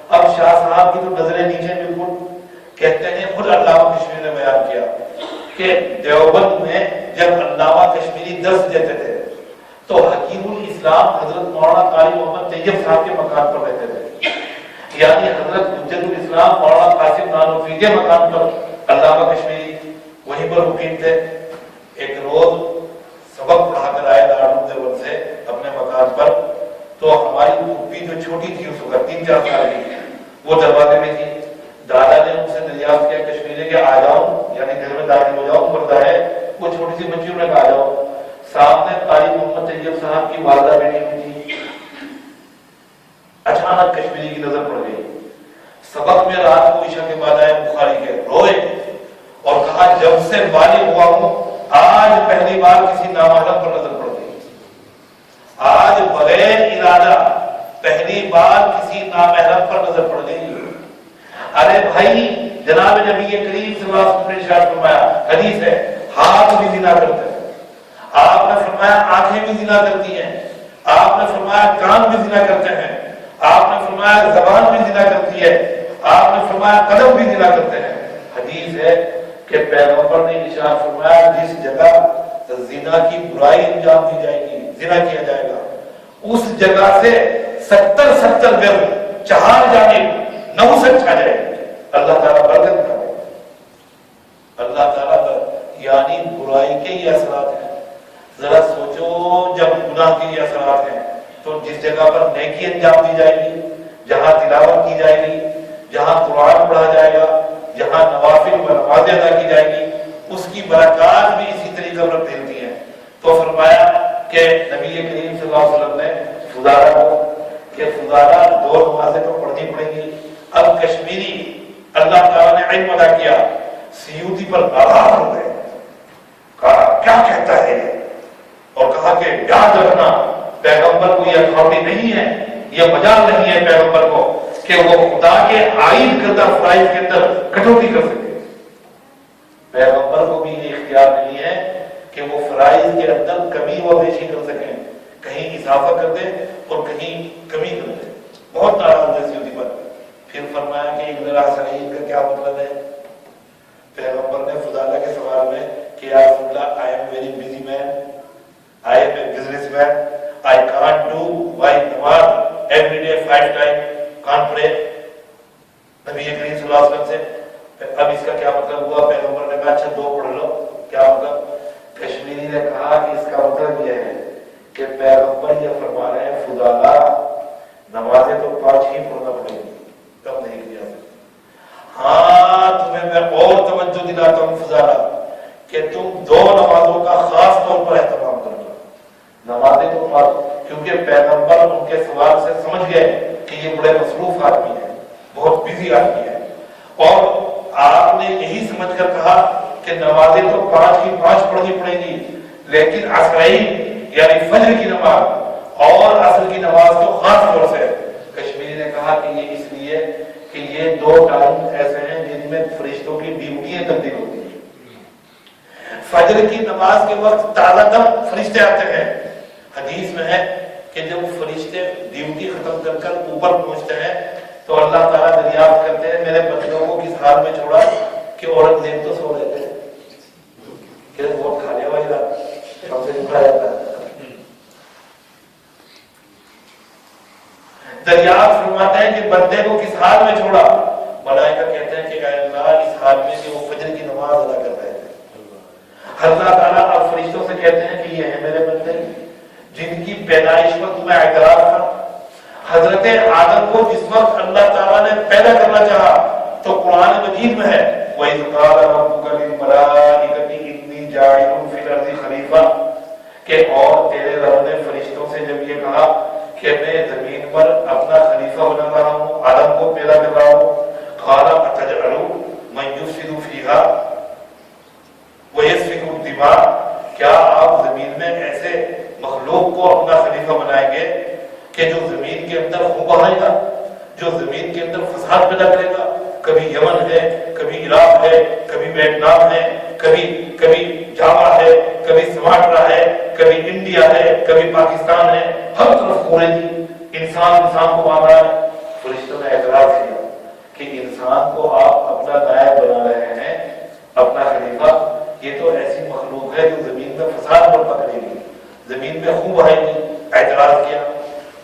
اب شاہ صاحب کی تو نظریں نیچے بالکل. کہتے ہیں خود علامہ کشمیری نے بیان کیا کہ دیوبند میں جب علامہ کشمیری درس دیتے تھے تو حکیم الاسلام حضرت مولانا قاری محمد طیب صاحب کے مکان پر رہتے تھے, یعنی حضرت حجت الاسلام مولانا قاسم نانوتوی کے مکان پر علامہ کشمیری وہیں پر مقیم تھے. ایک روز سبق پڑھا کر آئے دارالعلوم دیوبند سے اپنے مکان پر, تو ہماری پھوپھی جو چھوٹی تھی اس وقت 3-4 سال کی وہ دروازے میں تھی. دادا نے ان سے دریافت کیا کشمیری کے آ جاؤ یعنی گھر میں داخل ہو جاؤ مردا ہے. وہ چھوٹی سی بچیوں نے کہا جاؤ. سامنے قاری محمد طیب صاحب کی والدہ بیٹھی ہوئی تھی. اچانک کشمیری کی نظر پڑ گئی. سبق میں رات کو عشاء کے بعد آئے بخاری کے, روئے اور کہا جب سے بالغ ہوا ہوں آج پہلی بار کسی نامحرم پر نظر پڑ گئی. آج بغیر ارادہ پہلی بار کسی نامحرم پر نظر پڑ گئی. ارے بھائی جناب نبی کریم صلی اللہ علیہ وسلم نے ارشاد فرمایا, حدیث ہے, ہاتھ بھی زنا کرتے ہیں. آپ نے فرمایا آنکھیں بھی زنا کرتی ہیں. آپ نے فرمایا کان بھی زنا کرتے ہیں. آپ نے فرمایا زبان بھی زنا کرتی ہے. آپ نے فرمایا قدم بھی زنا کرتے ہیں. حدیث ہے کہ پیغمبر نے ارشاد فرمایا جس جگہ زنا کی برائی انجام دی جائے گی, زنا کیا جائے گا, اس جگہ سے 70 گز چہار جانب نحوست چھا جائے گی. اللہ تعالیٰ برکت کرے. اللہ تعالیٰ یعنی برائی کے یہ اثرات ہیں. ذرا سوچو جب گناہ کے یہ اثرات ہیں تو جس جگہ پر نیکی انجام دی جائے گی, جہاں تلاوت کی جائے گی, جہاں قرآن پڑھا جائے گا, جہاں نوافل و نمازیں ادا کی جائے گی, اس کی برکات بھی اسی طریقے پر پھیلتی ہیں. تو فرمایا کہ نبی کریم صلی اللہ علیہ وسلم نے فضالہ کو کہ فضالہ 2 نمازیں تو پڑھنی پڑیں گی. اب کشمیری اللہ تعالیٰ نے علم ادا کیا, سیوطی پر ناراض ہو گئے. کہا کیا کہتا ہے اور کہا کہ یاد رکھنا پیغمبر کو یہ اتھارٹی نہیں ہے, یہ مجال نہیں ہے پیغمبر کو کہ وہ خدا کے عائد کردہ فرائض کے اندر کٹوتی کر سکے. پیغمبر کو بھی یہ اختیار نہیں ہے کہ وہ فرائض کے اندر کمی و بیشی کر سکیں, کہیں اضافہ کر دیں اور کہیں کمی کر دیں. بہت ناراض ہے سیوطی پر. پھر فرمایا کہ ابن الحسنین کا کیا مطلب ہے؟ پیغمبر نے فضالہ کے سوال میں کہ یا رسول اللہ I am very busy man, I am a businessman, I can't do my namaz every day 5 times, can't pray. نبی کریم صلی اللہ علیہ وسلم سے اب اس کا کیا مطلب ہوا؟ پیغمبر نے کہا اچھا 2 پڑھ لو. کیا مطلب؟ کشمیری نے کہا کہ اس کا مطلب یہ ہے کہ پیغمبر یہ فرما رہے ہیں فضالہ نمازیں تو 5 ہی پڑھنا پڑیں گی، کم نہیں کیا سکتا. ہاں تمہیں میں اور توجہ دلاتا ہوں فضالہ کہ تم 2 نمازوں کا خاص طور پر اہتمام کرنا. نمازیں تو 5، کیونکہ پیغمبر ان کے سوال سے سمجھ گئے کہ یہ بڑے مصروف آدمی ہیں، بہت بزی آدمی ہے، اور آپ نے یہی سمجھ کر کہا کہ نمازیں تو 5 کی 5 پڑھنی پڑیں گی، لیکن عصرین یعنی فجر کی نماز اور عصر کی نماز تو خاص طور سے. کشمیری نے کہا کہ یہ اس لیے کہ یہ 2 ٹائم ایسے ہیں جن میں فرشتوں کی ڈیوٹیاں تبدیل ہوتی ہیں. فجر کی نماز کے وقت تازہ دم فرشتے آتے ہیں. حدیث میں ہے کہ جب فرشتے ڈیوٹی ختم کر کر اوپر پہنچتے ہیں تو اللہ تعالیٰ دریافت کرتے ہیں میرے بندوں کو کس حال میں چھوڑا کہ عورت دیکھ تو سو رہتے ہیں کہ بہت کھانے والی رات ہم سے اٹھا جاتا ہے. دریافت فرماتے ہیں کہ بندے کو کس حال میں چھوڑا. ملائکہ کہتے ہیں کہ اے اللہ اس حال میں کہ وہ فجر کی نماز ادا کر رہے تھے. اللہ تعالیٰ اب فرشتوں سے کہتے ہیں کہ یہ ہیں میرے بندے جن کی پیدائش پر تمہیں اعتراض تھا. حضرت آدم کو جس وقت اللہ تعالیٰ نے پیدا کرنا چاہا تو قرآن مجید میں ہے وَإِذْ قَالَ رَبُّكَ لِلْمَلَائِكَةِ إِنِّي جَاعِلٌ فِي الْأَرْضِ خَلِيفَةً کہ اور تیرے رب نے فرشتوں سے جب یہ کہا کہ میں زمین پر اپنا خلیفہ بنا رہا ہوں، آدم کو پیدا کر رہا ہوں، قَالَ أَتَجْعَلُ مَن يُفْسِدُ فِيهَا وَيَسْفِكُ الدِّمَاءَ کیا آپ زمین میں ایسے مخلوق کو اپنا خلیفہ بنائیں گے کہ جو زمین کے اندر خون بہائے گا، جو زمین کے اندر فساد پیدا کرے گا؟ کبھی یمن ہے، کبھی عراق ہے، کبھی ویتنام ہے، کبھی جاوا ہے، کبھی سماٹرا ہے، کبھی انڈیا ہے، کبھی پاکستان ہے، ہر طرف پورے دی انسان کو مار رہا ہے. فرشتوں نے اعتراض کیا کہ انسان کو آپ اپنا نائب بنا رہے ہیں، اپنا خلیفہ، یہ تو ایسی مخلوق ہے جو زمین میں فساد برپا کرے گی، زمین میں خون بہائے گی. اعتراض کیا.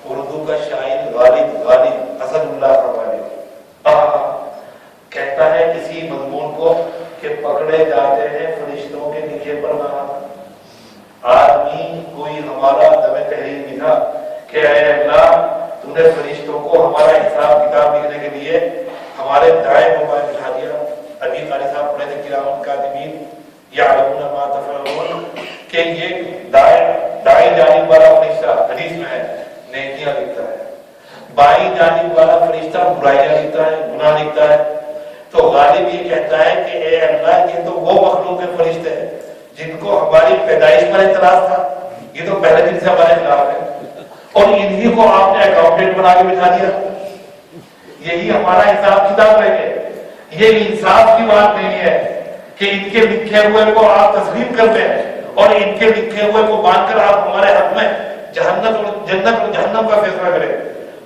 اردو کا شاعر غالب اسد اللہ کا غالب کہتا ہے اسی مضمون کو کہ پکڑے جاتے ہیں فرشتوں کے لکھے پر نہ آدمی کوئی ہمارا دم تحریر بھی تھا کہ اے اللہ تو نے فرشتوں کو ہمارا حساب کتاب لکھنے کے لیے ہمارے دائیں بائیں بٹھا دیا. ابھی قاری صاحب پڑھے تھے کرام کاتبین یعلمون ما تفعلون کہ یہ دائیں جانب والا فرشتہ حدیث میں ہے نیکیاں لکھتا ہے، بائیں جانب والا فرشتہ برائیاں لکھتا ہے، گناہ لکھتا ہے. تو غالب یہ کہتا ہے کہ اے اللہ یہ تو وہ مخلوق فرشتے ہیں جن کو ہماری پیدائش پر اعتراض تھا، یہ تو پہلے دن سے ہمارے خلاف ہے، اور انہی کو آپ نے اکاؤنٹنٹ بنا کے بٹھا دیا. یہی ہمارا حساب کتاب رہ گئے. یہ انصاف کی بات نہیں ہے کہ ان کے لکھے ہوئے کو آپ تسلیم کرتے ہیں اور ان کے لکھے ہوئے کو مان کر آپ ہمارے حق میں جنت اور جہنم کا فیصلہ کریں.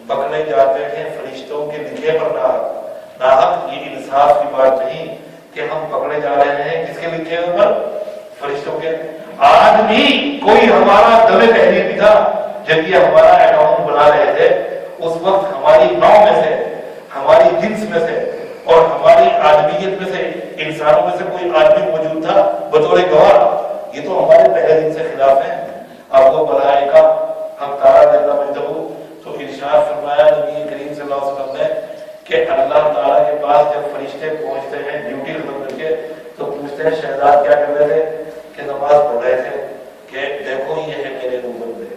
پکڑے جاتے ہیں فرشتوں کے لکھے پر ناحق. یہ انصاف کی بات نہیں کہ ہم پکڑے جا رہے ہیں کس کے لکھے ہوئے پر؟ فرشتوں کے. آج بھی کوئی ہمارا دم تحریر بھی تھا جب یہ ہمارا اکاؤنٹ بنا رہے تھے، اس وقت ہماری نو میں سے، ہماری جنس میں سے اور ہماری آدمیت میں سے، انسانوں میں سے کوئی آدمی موجود تھا بطور گواہ. یہ تو ہمارے پہلے دن سے خلاف ہیں. اب وہ ملائکہ ہم تعالیٰ جل مجدہ تو ارشاد فرمایا نبی کریم صلی اللہ علیہ وسلم نے کہ اللہ تعالیٰ کے پاس جب فرشتے پہنچتے ہیں ڈیوٹی ختم کر کے تو پوچھتے ہیں شہزاد کیا کر رہے تھے؟ کہ نماز پڑھ رہے تھے. کہ دیکھو یہ ہے میرے دو بندے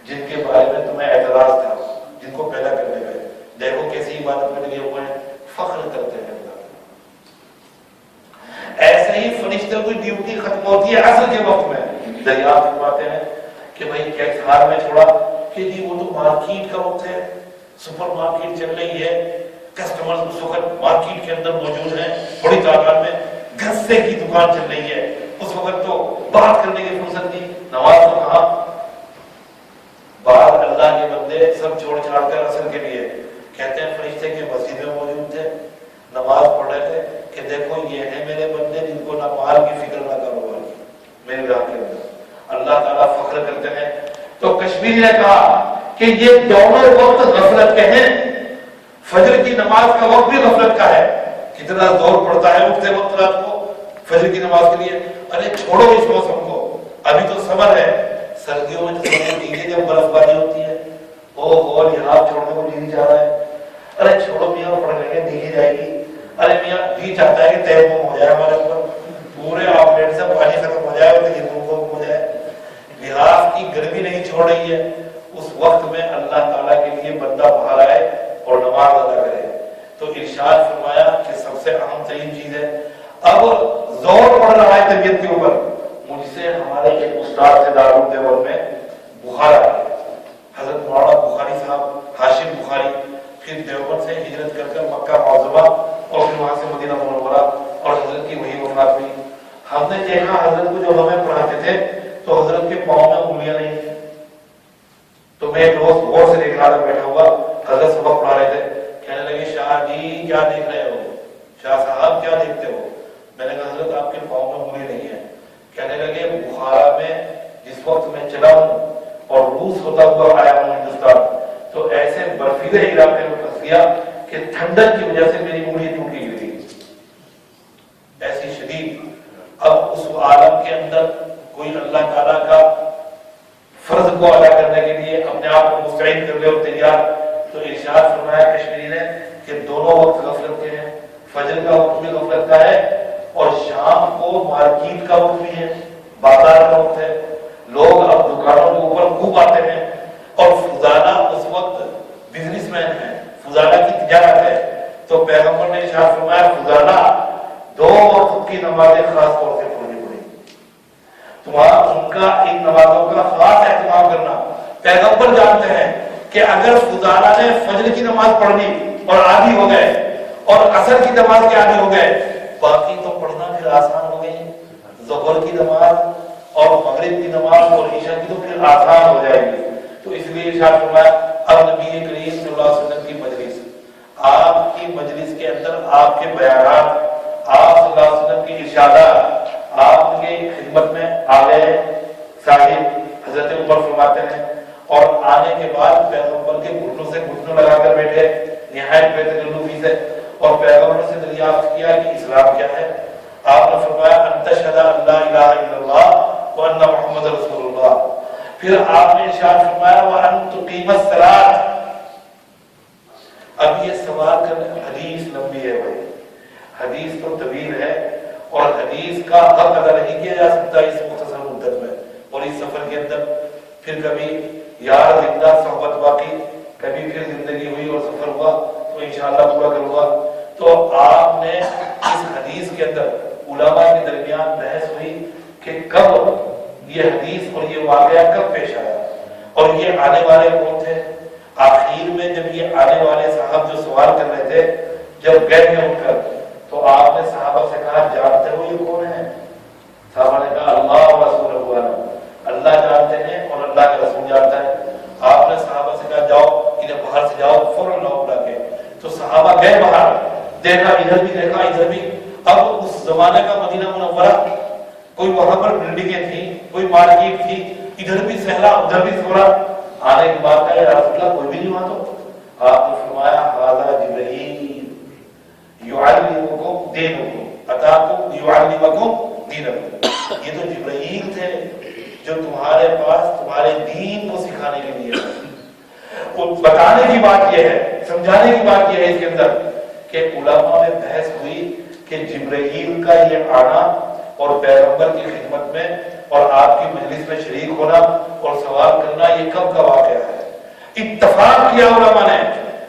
جن کے بارے میں تمہیں اعتراض تھا، جن کو پیدا کرنے گئے، دیکھو کیسی عبادت میں لگے ہوئے ہیں، فخر کرتے ہیں. ایسے ہی فرشتوں کی ڈیوٹی ختم ہوتی ہے عصر کے وقت میں. دریافت فرماتے ہیں کہ بھائی کیا حال میں چھوڑا؟ کہ جی وہ تو مارکیٹ کا وقت ہے، سپر مارکیٹ چل رہی ہے، کسٹمر اس وقت مارکیٹ کے اندر موجود ہیں بڑی تعداد میں، گھسے کی دکان چل رہی ہے، اس وقت تو بات کرنے کی فرصت نہیں. نماز تو کہاں؟ بعد اللہ کے بندے سب چھوڑ چھاڑ کر عصر کے لیے کہتے ہیں فرشتے کی مسجد میں نے کہا کہ یہ دونوں وقت غفلت کے ہیں، فجر کی نماز کا وقت بھی غفلت کا ہے. کتنا زور پڑتا ہے اٹھتے وقت رات کو فجر کی نماز کے لیے. ارے چھوڑو اس موسم کو، ابھی تو سمر ہے. سردیوں میں دیکھیے جب برف باری ہوتی ہے، اور یہاں چھوڑنے کو جی جا رہا ہے. ارے چھوڑو میاں، پڑھ لیں گے دیکھی جائے گی. ارے میاں جی چاہتا ہے کہ تیمم ہو جائے ہمارے اوپر، پورے آپریٹ سے پانی ختم ہو جائے اور تیمم ہو جائے. لحاظ کی گرمی نہیں چھوڑ رہی ہے. اس وقت میں اللہ تعالیٰ کے لیے بندہ باہر آئے اور نماز ادا کرے. تو ارشاد فرمایا کہ سب سے اہم ترین چیز ہے. اب زور پڑ رہا ہے طبیعت کے اوپر. مجھ سے ہمارے ایک استاد سے دارالعلوم دیوبند میں بخار آ گیا. حضرت مولانا بخاری صاحب ہاشم بخاری پھر دیوبند سے ہجرت کر کر مکہ معظمہ اور پھر وہاں سے مدینہ منورہ اور حضرت کی وہی وفات ہوئی. ہم نے دیکھا حضرت کو جو ہمیں پڑھاتے تھے تو حضرت کے پاؤں میں انگلیاں نہیں تھیں. تو میں ایک روز غور سے دیکھ رہا تھا، بیٹھا ہوا حضرت سبق پڑھا رہے تھے. کہنے لگے شاہ جی کیا دیکھ رہے ہو، شاہ صاحب کیا دیکھتے ہو؟ میں نے کہا حضرت آپ کے پاؤں میں انگلی نہیں ہے. کہنے لگے بخارا میں جس وقت میں چلا ہوں اور روس ہوتا ہوا آیا ہوں ہندوستان، تو ایسے برفیلے علاقے میں پھنس گیا کہ ٹھنڈک کی وجہ سے میری انگلی ٹوٹی ہوئی تھی، ایسی شدید. اب اس عالم کے اندر کوئی اللہ تعالیٰ کا فرض کو ادا کرنے کے لیے اپنے آپ کو مستعد کر لے اور تیار. تو ارشاد فرمایا کشمیری نے کہ دونوں وقت غفلت کے ہیں. فجر کا وقت بھی غفلت کا ہے اور شام کو مارکیٹ کا وقت بھی ہے، بازار کا وقت ہے. لوگ اب دکانوں کے اوپر خوب آتے ہیں اور فضالہ اس وقت بزنس مین ہے، فضالہ کی تجارت ہے. تو پیغمبر نے ارشاد فرمایا فضالہ دو وقت کی نمازیں خاص طور سے پڑھنی پڑیں. تمہارا ان کا ان نمازوں کا خاص اہتمام کرنا. پیغمبر جانتے ہیں کہ اگر فضالہ نے فجر کی نماز پڑھنی اور عادی ہو گئے اور عصر کی نماز کے عادی ہو گئے، باقی تو پڑھنا پھر آسان ہو گئی. ظہر کی نماز اور مغرب کی نماز اور عشاء کی تو پھر آسان ہو جائے گی. تو اس لیے ارشاد فرمایا اب نبی کریم صلی اللہ علیہ وسلم کی مجلس، آپ کی مجلس کے اندر آپ کے بیانات، آپ صلی اللہ علیہ وسلم کی ارشادات، آپ کی خدمت میں آ گئے. صاحب حضرت عمر فرماتے ہیں اور آنے کے بعد پیغمبر کے گھٹنوں سے گھٹنوں لگا کر بیٹھے نہایت بے تکلفی سے اور پیغمبر سے دریافت کیا کہ اسلام کیا ہے. آپ نے فرمایا ان تشہد ان لا الہ الا اللہ وان محمد رسول اللہ. پھر آپ نے ارشاد فرمایا وان تقیم الصلاۃ. اب یہ سوال کرنے، حدیث لمبی ہے بھائی، حدیث تو طویل ہے اور حدیث کا حق ادا نہیں کیا جا سکتا اس مختصر مدت میں اور اس سفر کے اندر. پھر کبھی یار زندہ صحبت باقی، کبھی پھر زندگی ہوئی اور سفر ہوا تو انشاءاللہ پورا کروں. تو آپ نے اس حدیث کے اندر علماء کے درمیان بحث ہوئی کہ کب یہ حدیث اور یہ واقعہ کب پیش آیا اور یہ آنے والے کون تھے. آخر میں جب یہ آنے والے صاحب جو سوال کر رہے تھے جب گئے تھے اٹھ کر، تو آپ نے صحابہ سے کہا جانتے ہو یہ کون ہے؟ صحابہ نے کہا اللہ و رسولہ، اللہ جانتے ہیں اور اللہ کا رسول جانتا ہے. آپ نے صحابہ سے کہا جاؤ انہیں باہر سے جاؤ فوراً لاؤ بلا کے. تو صحابہ گئے باہر، دیکھا ادھر بھی دیکھا ادھر بھی. اب اس زمانے کا مدینہ منورہ کوئی وہاں پر بلڈنگیں تھیں، کوئی مارکیٹ تھی، ادھر بھی سہلا ادھر بھی سہلا. آنے کی بات ہے یا رسول اللہ کوئی بھی نہیں وہاں. تو آپ نے فرمایا ھذا جبرائیل یعلمکم دینکم اتاکم یعلمکم دینکم. یہ تو جبرائیل تھے جو تمہارے پاس تمہارے دین کو سکھانے کے لیے. بتانے کی بات یہ ہے، سمجھانے کی بات یہ ہے اس کے اندر کہ علماء میں بحث ہوئی کہ جبرائیل کا یہ آنا اور پیغمبر کی خدمت میں اور آپ کی مجلس میں شریک ہونا اور سوال کرنا یہ کب کا واقعہ ہے. اتفاق کیا علماء نے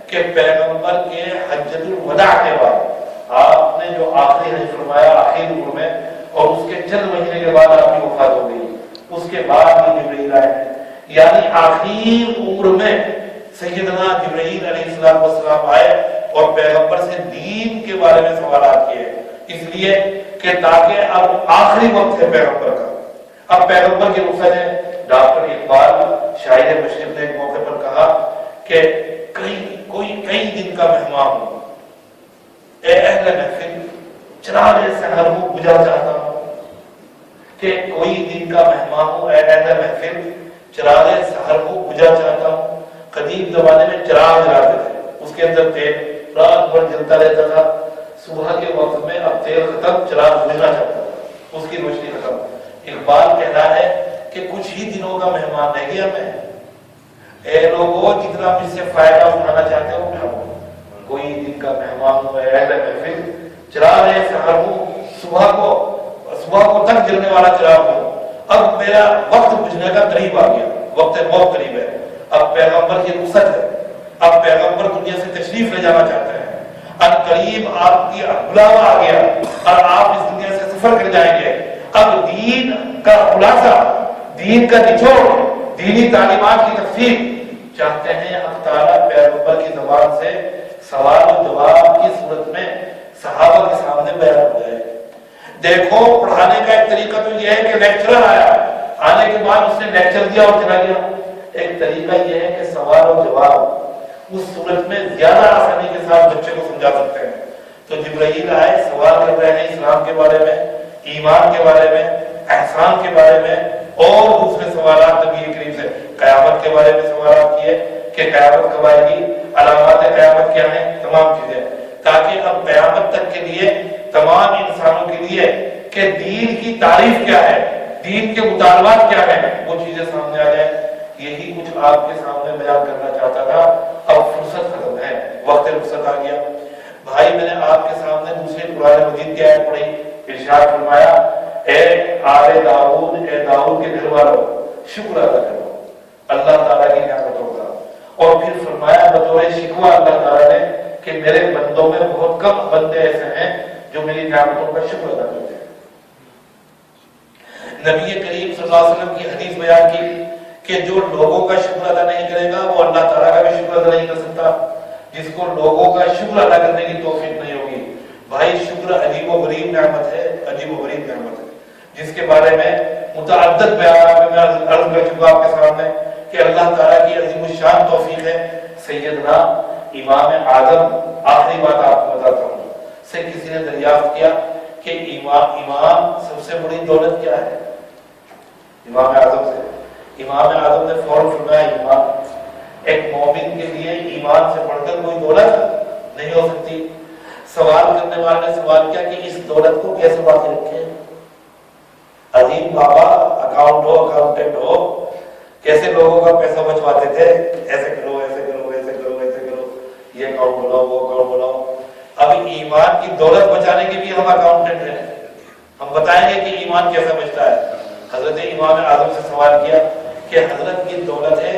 کہ پیغمبر کے حجۃ الوداع کے بعد آپ نے جو آخری حج فرمایا آخری عمر میں اور اس کے چند مہینے کے بعد آپ کی وفات ہو گئی، اس کے بعد یہ جبرائیل آئے ہیں. یعنی آخری عمر میں سیدنا جبرائیل علیہ السلام آئے اور پیغمبر سے دین کے بارے میں سوالات کیے، اس لیے کہ تاکہ اب آخری وقت ہے پیغمبر کا، اب پیغمبر کی رخصت ہے. ڈاکٹر اقبال شاعر مشرق نے ایک موقع پر کہا کہ کئی دن کا مہمان ہوں، اے اہل محفل چراغ سحر کو بجھا چاہتا ہوں. کہ کوئی دن کا مہمان ہوں اے اہل محفل چراغ سحر کو بجھا چاہتا ہوں. قدیم زمانے میں چراغ جلاتے تھے, اس کے اندر تیل رات بھر جلتا رہتا تھا. صبح کے وقت میں اب تیل ختم, چراغ بجھنا چاہتا تھا, اس کی روشنی ختم. اقبال کہنا ہے کہ کچھ ہی دنوں کا مہمان رہ گیا میں, اے لوگوں جتنا مجھ سے فائدہ اٹھانا چاہتے ہو اٹھاؤ. کوئی دن کا مہمان ہو, اہل محفل, چراغ سحر ہوں, صبح کو تک جلنے والا چراغ ہوں. اب میرا وقت بجھنے کا قریب آ گیا, وقت بہت قریب ہے. اب پیغمبر کی رخصت ہے, اب پیغمبر دنیا سے تشریف لے جانا چاہتے ہیں. اب قریب آپ کی بلاوا آ گیا اور آپ اس دنیا سے سفر کر جائیں گے. اب دین کا خلاصہ, دین کا نچوڑ, دینی تعلیمات کی تفصیل چاہتے ہیں اللہ تعالیٰ پیغمبر کی زبان سے سوال و جواب کی صورت میں صحابہ کے سامنے بیان ہو جائے. دیکھو پڑھانے کا ایک طریقہ تو یہ ہے کہ لیکچرر آیا, آنے کے بعد اس نے لیکچر دیا اور چلا گیا. ایک طریقہ یہ ہے کہ سوال و جواب اس صورت میں زیادہ آسانی کے ساتھ بچے کو سمجھا سکتے ہیں. تو جبرائیل آئے, سوال کر رہے ہیں اسلام کے بارے میں, ایمان کے بارے میں, احسان کے بارے میں, اور دوسرے سوالات نبی کریم سے قیامت کے بارے میں سوالات کیے کہ قیامت کب آئے گی, علامات قیامت کیا ہیں, تمام چیزیں, تاکہ اب قیامت تک کے لیے تمام انسانوں کے لیے کہ دین کی تعریف کیا ہے, دین کے مطالبات کیا ہیں, وہ چیزیں سامنے آ جائیں. یہی کچھ آپ کے سامنے بیان کرنا چاہتا تھا. اب فرصت ختم ہے, وقت رخصت آ گیا. بھائی میں نے آپ کے سامنے دوسرے قرآن مجید کی آیت پڑھی, ارشاد فرمایا اے آل داؤد, اے داؤد کے گھر والوں شکر ادا کرو اللہ تعالیٰ کی نعمتوں کا. اور پھر فرمایا بطور شکوہ اللہ تعالیٰ نے کہ میرے بندوں میں بہت کم بندے ایسے ہیں جو میری نعمتوں کا شکر ادا کرتے ہیں. نبی کریم صلی اللہ علیہ وسلم کی حدیث بیان کی کہ جو لوگوں کا شکر ادا نہیں کرے گا وہ اللہ تعالیٰ کا بھی شکر ادا نہیں کر سکتا. جس کو لوگوں کا شکر ادا کرنے کی توفیق نہیں ہوگی. بھائی شکر عجیب و غریب نعمت ہے, عجیب و غریب نعمت ہے, جس کے بارے میں متعدد بیانات میں عرض کر چکا آپ کے سامنے کہ اللہ تعالیٰ کی عظیم الشان توفیق ہے. سیدنا امام اعظم, آخری بات آپ کو بتاتا ہوں, سے کسی نے دریافت کیا کہ امام سب سے بڑی دولت کیا ہے, امام اعظم سے. امام اعظم نے فوراً فرمایا ایمان. ایک مومن کے لیے ایمان سے بڑھ کر کوئی دولت نہیں ہو سکتی. سوال کرنے والے نے سوال کیا کہ اس دولت کو کیسے باقی رکھے. عظیم بابا اکاؤنٹنٹ ہو, کیسے لوگوں کا پیسہ بچواتے تھے, ایسے کرو ایسے کرو ایسے کرو ایسے کرو, یہ اکاؤنٹ بناؤ وہ اکاؤنٹ بناؤ. اب ایمان کی دولت بچانے کے بھی ہم اکاؤنٹنٹ ہیں, ہم بتائیں گے کہ ایمان کیسا بچتا ہے. حضرت امام اعظم سے سوال کیا کہ حضرت کی دولت ہے,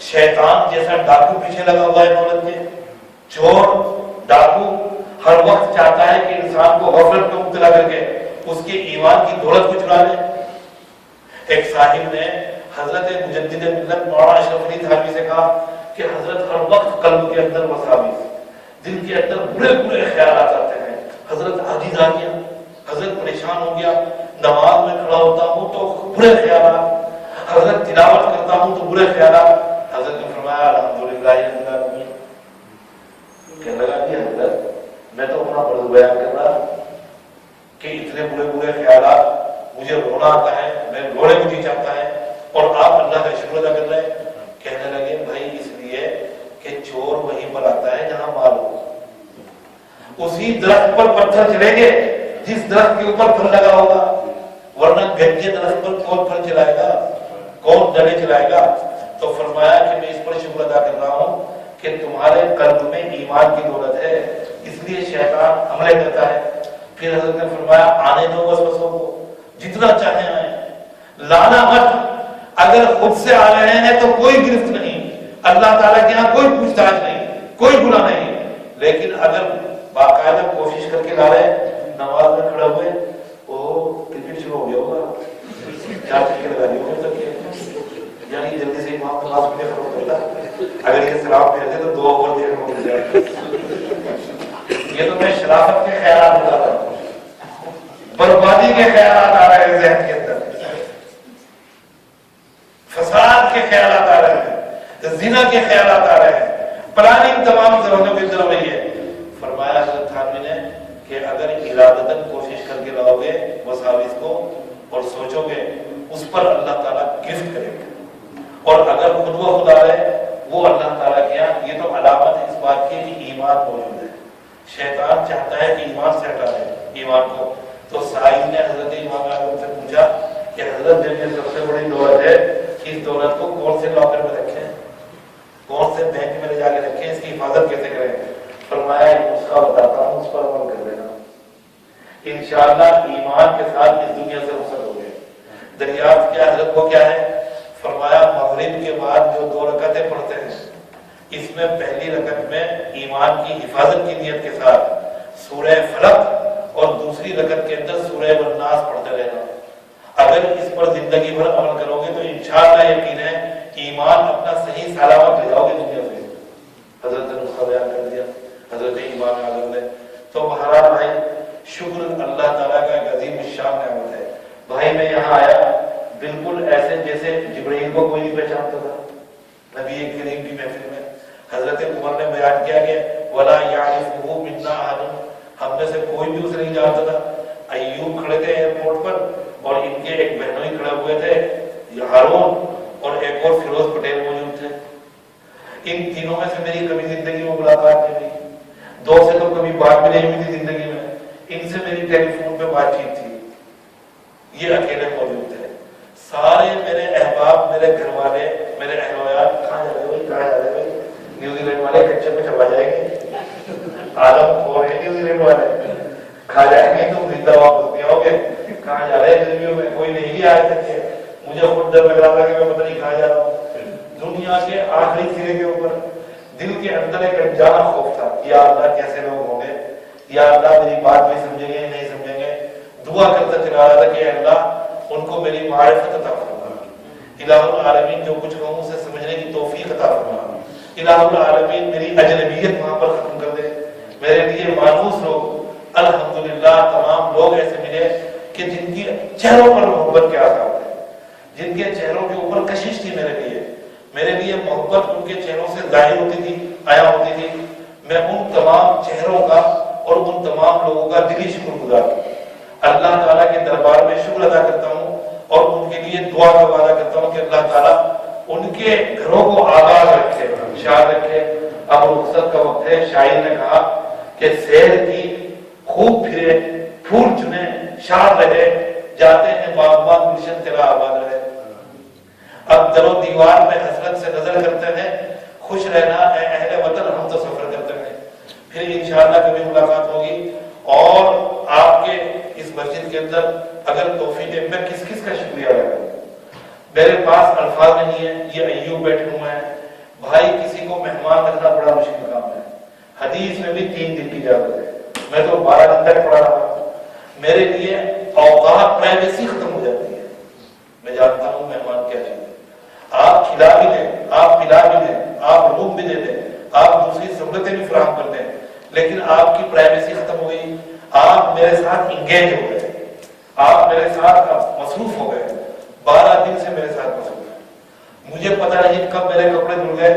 شیطان جیسا ڈاکو پیچھے لگا ہوا ہے دولت کے. چور ڈاکو ہر وقت چاہتا ہے کہ انسان کو غفلت میں مبتلا کر کے اس کے ایمان کی دولت کو چرا لے. ایک صاحب نے حضرت مجدد ملت مولانا اشرف علی تھانوی سے کہا کہ حضرت ہر وقت قلب کے اندر وساوس, دل کے اندر برے برے خیالات آتے ہیں. حضرت عاجز آ گیا, حضرت پریشان ہو گیا, نماز میں کھڑا ہوتا ہوں تو برے خیالات, حضرت تلاوت کرتا ہوں تو برے خیالات. حضرت نے فرمایا الحمدللہ رب العالمین. کہنے لگا کہ حضرت میں تو اپنا فرض بیان کر رہا کہ اتنے برے برے خیالات, مجھے رونا آتا ہے, میں رونے کو جی چاہتا ہے, اور آپ اللہ کا شکر ادا کر رہے ہیں. کہنے لگے بھائی اس لیے کہ چور وہیں پر آتا ہے جہاں مال ہو. اسی درخت پر پتھر چلیں گے جس درخت کے اوپر پھل لگا ہوگا, ورنہ گنجے درخت پر کون پھل چلائے گا, کون ڈلے چلائے گا. تو فرمایا کہ میں اس پر شکر ادا کر رہا ہوں کہ تمہارے قلب میں ایمان کی دولت ہے, اس لیے شیطان حملے کرتا ہے. پھر حضرت نے فرمایا آنے دو وسوسوں کو, جتنا چاہیں آئیں, لانا مت. اگر خود سے آ رہے ہیں تو کوئی گرفت نہیں, اللہ تعالیٰ کے یہاں کوئی پوچھ تاچھ نہیں, کوئی گناہ نہیں. لیکن اگر باقاعدہ کوشش کر کے لا رہے, نماز میں کھڑے ہوئے, وہ کرکٹ شروع ہو گیا ہوگا, 4 چکے لگا دیے ہوگے تک, یعنی جلدی سے امام نماز میں ختم کرتا. اگر یہ سلام پھیر دے تو 2 اوور دیر ہو جائے. یہ تو میں شرافت کے خیالات بتا رہا ہوں, بربادی کے خیالات آ رہے ہیں ذہن کے اندر, فساد کے خیالات آ رہے ہیں, زنا کے خیالات آ رہے ہیں, پلاننگ تمام ذہنوں کے اندر ہو رہی ہے. فرمایا حضرت تھانوی نے کہ اگر ارادتاً کوشش کر کے لاؤ گے وساوس کو اور سوچو گے, اس پر اللہ تعالیٰ گفٹ کرے گا. اور اگر خود و خود آ رہے وہ اللہ تعالیٰ کے یہاں، یہ تو علامت ہے اس بات کی کہ ایمان موجود ہے۔ شیطان چاہتا ہے کہ ایمان سے ہٹا دے ایمان کو۔ تو سائل نے حضرت امام اعظم سے پوچھا کہ حضرت جب یہ سب سے بڑی دولت ہے، اس دولت کو کون سے لاکر میں رکھیں، کون سے بینک میں لے جا کے رکھیں، اس کی حفاظت کیسے کریں؟ فرمایا اس کا بتاتا ہوں، اس پر عمل کر دینا، انشاءاللہ ایمان کے ساتھ اس دنیا سے رخصت ہو گئے۔ دریافت کیا حضرت کو کیا ہے؟ فرمایا مغرب کے بعد جو 2 رکعتیں پڑھتے ہیں، اس میں پہلی رکعت میں ایمان کی حفاظت کی نیت کے ساتھ سورہ فلق اور دوسری رکعت کے اندر سورہ والناس پڑھتے رہنا۔ اگر اس پر زندگی بھر عمل کرو گے تو انشاءاللہ یقین ہے ایمان اپنا صحیح سلامت لے جاؤ گے دنیا سے۔ حضرت نے نسخہ بیان کر دیا حضرت امام اعظم نے۔ تو بہرحال بھائی شکر اللہ تعالیٰ کا ایک عظیم الشان نعمت ہے۔ بھائی میں یہاں آیا بالکل ایسے جیسے جبرائیل کو کوئی نہیں پہچانتا تھا۔ نبی کریم کی محفل میں حضرت عمر نے بیان کیا کہ ولا یعرفہ منا احد، ہم میں سے کوئی بھی اسے نہیں جانتا تھا۔ ایوب کھڑے تھے ایئرپورٹ پر اور ان کے ایک بہنوئی کھڑے ہوئے تھے، ہارون اور ایک اور فیروز پٹیل موجود تھے۔ ان تینوں میں سے میری کبھی زندگی میں ملاقات نہیں ہوئی، 2 سے تو کبھی بات بھی نہیں ہوئی تھی زندگی میں، ان سے میری ٹیلی فون پہ بات چیت تھی، یہ اکیلے موجود تھے۔ سارے میرے احباب، میرے گھر والے، میرے اہل ویال کہاں جا رہے ہو، کہاں جا رہے ہو؟ نیوزی لینڈ والے کچے میں چلا جائیں گے، عالم کھو ہے نیوزی لینڈ والے، کھا جائیں گے تم زندہ واپس نہیں آؤ گے، کہاں جا رہے ہیں؟ میں کوئی نہیں بھی آئے تھے، مجھے خود ڈر لگ رہا تھا کہ میں پتہ نہیں کہاں جا رہا ہوں۔ دنیا کے آخری سرے کے اوپر دل کے اندر ایک انجانا خوف تھا، یا اللہ کیسے لوگ ہوں گے، یا اللہ میری بات بھی سمجھیں گے نہیں سمجھیں گے۔ دعا کرتا چلا رہا تھا کہ اللہ ان کو میری معرفت عطا فرما، الہ العالمین جو کچھ کہوں اسے سمجھنے کی توفیق عطا فرما، الہ العالمین میری اجنبیت وہاں پر ختم کر دے۔ میرے لیے مانوس لوگ الحمدللہ تمام لوگ ایسے ملے کہ جن کی چہروں پر محبت کے آثار تھے، جن کے چہروں کے اوپر کشش تھی میرے لیے محبت ان کے چہروں سے ظاہر ہوتی تھی، آیا ہوتی تھی۔ میں ان تمام چہروں کا اور ان تمام لوگوں کا دلی شکر گزار ہوں۔ اللہ تعالیٰ کے دربار میں شکر ادا کرتا ہوں اور ان کے لیے دعا کا وعدہ کرتا ہوں کہ اللہ تعالیٰ ان کے گھروں کو آباد رکھے، شاد رکھے۔ اب رخصت کا وقت ہے، شاعر نے کہا کہ سیر کی خوب پھرے، پھول چنے، شاد رہے، جاتے ہیں باغبان گلشن تیرا آباد رہے۔ اب در و دیوار میں حسرت سے نظر کرتے ہیں، خوش رہنا اے اہل وطن ہم تو سفر کرتے ہیں۔ پھر انشاءاللہ کبھی ملاقات ہوگی اور آپ کے اس مسجد کے اندر اگر توفیق ہے، میں کس کس کا شکریہ ادا کروں؟ میرے پاس الفاظ نہیں ہے، یہ ایوب بیٹھے ہوئے ہیں۔ بھائی کسی کو مہمان رکھنا بڑا مشکل کام ہے، حدیث میں بھی 3 دن کی اجازت ہے، میں تو 12 دن تک پڑھا رہا۔ میرے لیے اوقات پرائیویسی ختم ہو جاتی ہے، میں جانتا ہوں مہمان کیا چیز ہے۔ آپ کھلا بھی دیں، آپ پلا بھی دیں، آپ روم بھی دے دیں، آپ دوسری سہولتیں بھی فراہم کر دیں، لیکن آپ کی پرائیویسی ختم ہو گئی۔ آپ میرے ساتھ انگیج ہو گئے، آپ میرے ساتھ مصروف ہو گئے، 12 دن سے میرے ساتھ مصروف ہیں۔ مجھے پتہ نہیں کب میرے کپڑے دھل گئے،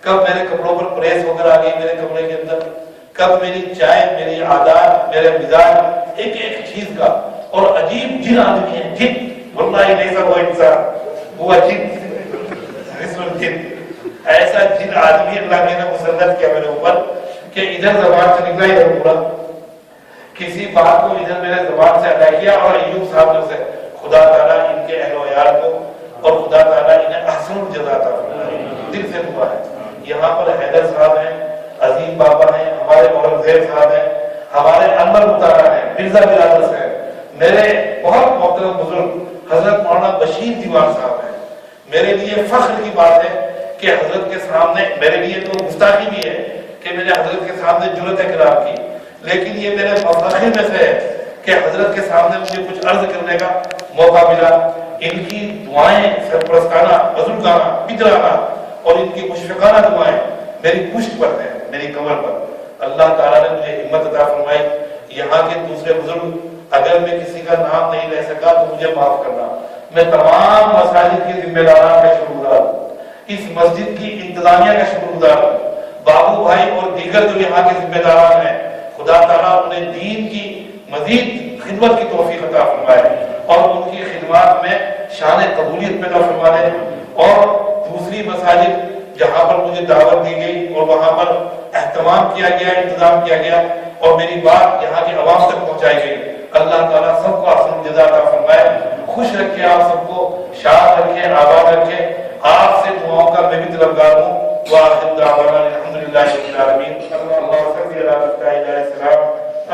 کب میرے کپڑوں پر پریس ہو کر آ گئی میرے کمرے کے اندر، کب میری چائے، میری عادات، میرے مزاج ایک ایک چیز کا۔ اور عجیب جن آدمی ہیں، جن واللہ نہیں سب وہ انسان، وہ جن ایسا جن آدمی اللہ نے مسلط کیا میرے اوپر کہ ادھر زبان سے نکلا ادھر پورا، کسی بات کو ادھر میرے زبان سے ادا کیا۔ اور ایوب صاحب نے اسے خدا تعالیٰ ان کے اہل و عیال کو اور خدا تعالیٰ انہیں احسن الجزا عطا فرمائے، دل سے دعا ہے۔ یہاں پر حیدر صاحب ہیں، عظیم بابا ہیں، ہمارے اورنگزیب صاحب ہیں، ہمارے انور مطالعہ ہیں، مرزا بلادرس ہیں، میرے بہت محترم بزرگ حضرت مولانا بشیر دیوان صاحب ہیں۔ میرے لیے فخر کی بات ہے کہ حضرت کے سامنے، میرے لیے تو گستاخی بھی ہے کہ میں نے حضرت کے سامنے جرأت اقرار کی، لیکن یہ میرے مفاخر میں سے ہے کہ حضرت کے سامنے مجھے کچھ عرض کرنے کا موقع ملا۔ ان کی دعائیں سرپرستانہ، بزرگانہ، پدرانہ اور ان کی مشفقانہ دعائیں میری پشت پر ہیں، میری کمر پر۔ اللہ تعالیٰ نے مجھے ہمت عطا فرمائی۔ یہاں کے دوسرے بزرگ اگر میں کسی کا نام نہیں لے سکا تو مجھے معاف کرنا۔ میں تمام مساجد کے ذمہ داران کا شکر گزار ہوں، اس مسجد کی انتظامیہ کا شکر گزار ہوں، بابو بھائی اور دیگر جو یہاں کے ذمہ داران ہیں، خدا تعالیٰ انہیں دین کی مزید خدمت کی توفیق عطا فرمائے اور ان کی خدمات میں شان قبولیت پیدا فرما دے۔ اور دوسری مساجد جہاں پر مجھے دعوت دی گئی اور وہاں پر اہتمام کیا گیا، انتظام کیا گیا اور میری بات یہاں کی عوام تک پہنچائی گئی، اللہ تعالیٰ سب کو احسن جزا عطا فرمائے، خوش رکھے آپ سب کو، شاد رکھے، آباد رکھے۔ آپ سے دعاؤں کا میں بھی طلبگار ہوں۔ وآخر دعوانا الحمدللہ رب العالمین۔ اللہم صلی علی علیہ السلام،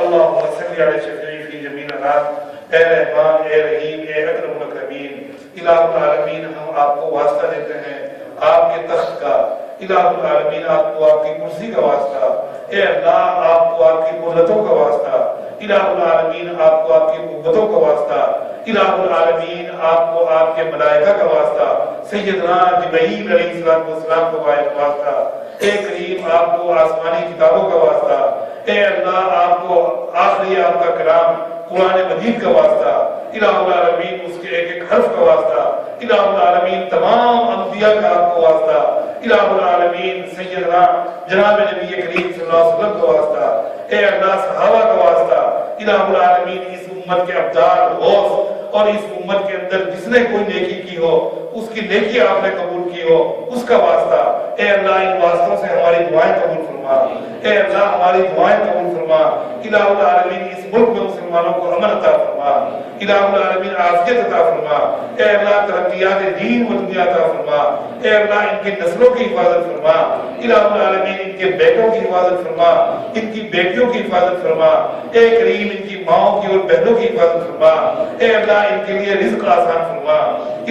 اللہم صلی علی شفیع فی جمیع الناس۔ اے رحمان، اے رحیم، اے اکرم الاکرمین، الہ العالمین، ہم آپ کو واسطہ دیتے ہیں آپ کے تخت کا، الہ العالمین آپ کو آپ کی کرسی کا واسطہ، اے اللہ آپ کو آپ کی قدرتوں کا واسطہ، الہ العالمین آپ کو آپ کی قوتوں کا واسطہ، الہ العالمین آپ کو آپ کے ملائکہ کا واسطہ، سیدنا جبرائیل علیہ السلام کا واسطہ، اے کریم آپ کو آسمانی کتابوں کا واسطہ، اے اللہ آپ کو آخری آپ کا کلام قرآن مجید کا واسطہ، الہ العالمین اس کے ایک ایک حرف کا واسطہ، الہ العالمین تمام انبیاء کا آپ کو واسطہ، الہ العالمین سیدنا جناب نبی کریم صلی اللہ علیہ وسلم کا واسطہ، اے اللہ صحابہ کا واسطہ، الہ العالمین اس امت کے ابدال غوث اور اس امت کے اندر جس نے کوئی نیکی کی ہو اس کی نیکی آپ نے قبول کی ہو اس کا واسطہ، اے اللہ ان واسطوں سے ہماری دعائیں قبول فرما، اے اللہ ہماری دعائیں قبول فرما، الہ العالمین اس ملک میں مسلمانوں کو امن عطا فرما، الہ العالمین عافیت عطا فرما، اے اللہ ترقیات دین و دنیا عطا فرما، اے اللہ ان کی نسلوں کی حفاظت فرما، الہ العالمین ان کے بیٹوں کی حفاظت فرما، ان کی بیٹیوں کی حفاظت فرما، اے کریم ان کی ماؤں کی اور بہنوں کی حفاظت فرما، اے اللہ ان کے لیے رزق آسان فرما،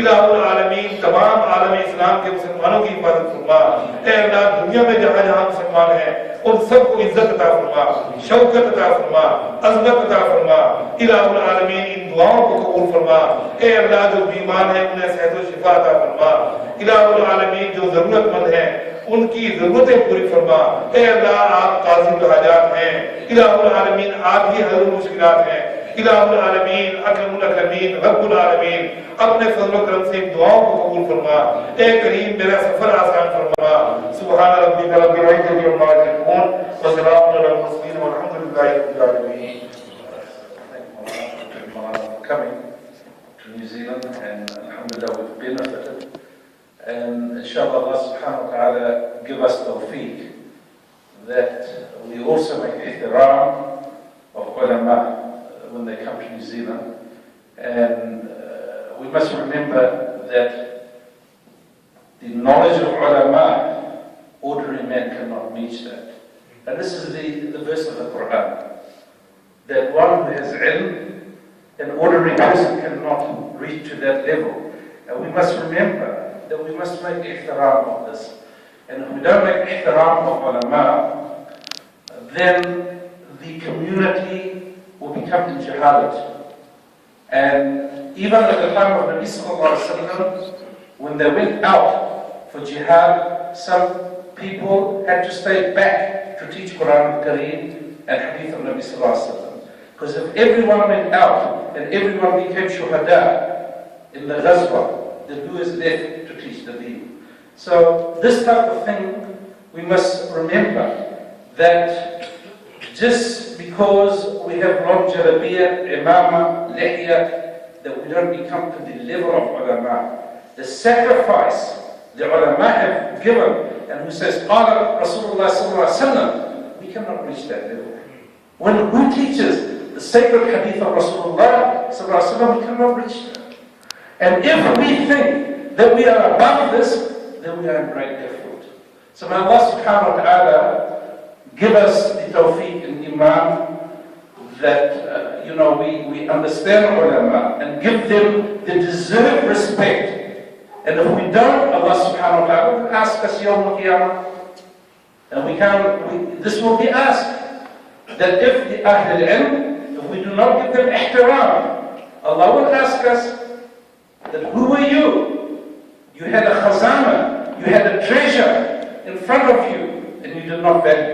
الہ العالمین تمام عالم اسلام کے مسلمانوں کی حفاظت فرما، اے اللہ دنیا میں جہاں جہاں مسلمان ہیں ان سب کو عزت عطا فرما، شوکت عطا فرما، عظمت عطا فرما، الہ العالمین ان دعاؤں کو قبول فرما، اے اللہ جو بیمار ہیں انہیں صحت و شفا عطا فرما، الہ العالمین جو ضرورت مند ہیں ان کی ضرورتیں پوری فرما، اے اللہ آپ قاضی الحاجات ہیں، الہ العالمین آپ ہی حل المشکلات ہیں، الہ العالمین اکرم الاکرمین رب العالمین اپنے فضل و کرم سے دعاؤں کو قبول فرما، اے کریم میرا سفر آسان فرما، سبحان ربک رب العزت عما یصفون وسلام علی المرسلین والحمد للہ رب العالمین۔ Coming to New Zealand, and alhamdulillah we've benefited, and inshallah Allah subhanahu wa ta'ala give us tawfiq that we also make ihtiram of ulama when they come to New Zealand, and we must remember that the knowledge of ulama, ordinary man cannot reach that. And this is the verse of the Quran, that one who has ilm, an ordinary person cannot reach to that level. And we must remember that we must make ihtiram of this. And if we don't make ihtiram of ulama, then the community will become in jahalat. And even at the time of Nabi sallallahu alaihi wasallam, when they went out for jihad, some people had to stay back to teach Quran al-Kareem and Hadith of Nabi sallallahu alaihi wasallam. Because if everyone went out and everyone became shuhada in the ghazwa, then who is left to teach the deen? So this type of thing, we must remember that just because we have long jalabiyah, imama, lihya, that we don't become to the level of ulama. The sacrifice the ulama have given, and who says, Qala Rasulullah sallallahu alaihi wasallam, we cannot reach that level. When who teaches the sacred hadith of Rasulullah sallallahu alaihi wasallam, we cannot reach that. And if we think that we are above this, then we are in great effort. So may Allah subhanahu wa ta'ala give us the tawfiq and iman that we understand ulama and give them the deserved respect. And if we don't, Allah subhanahu wa ta'ala will ask us yawm al-qiyamah. And this will be asked, that if the Ahl al-Ilm, if we do not give them ihtiram, Allah will ask us that who were you? You had a khazana, you had a treasure in front of you, and you did not value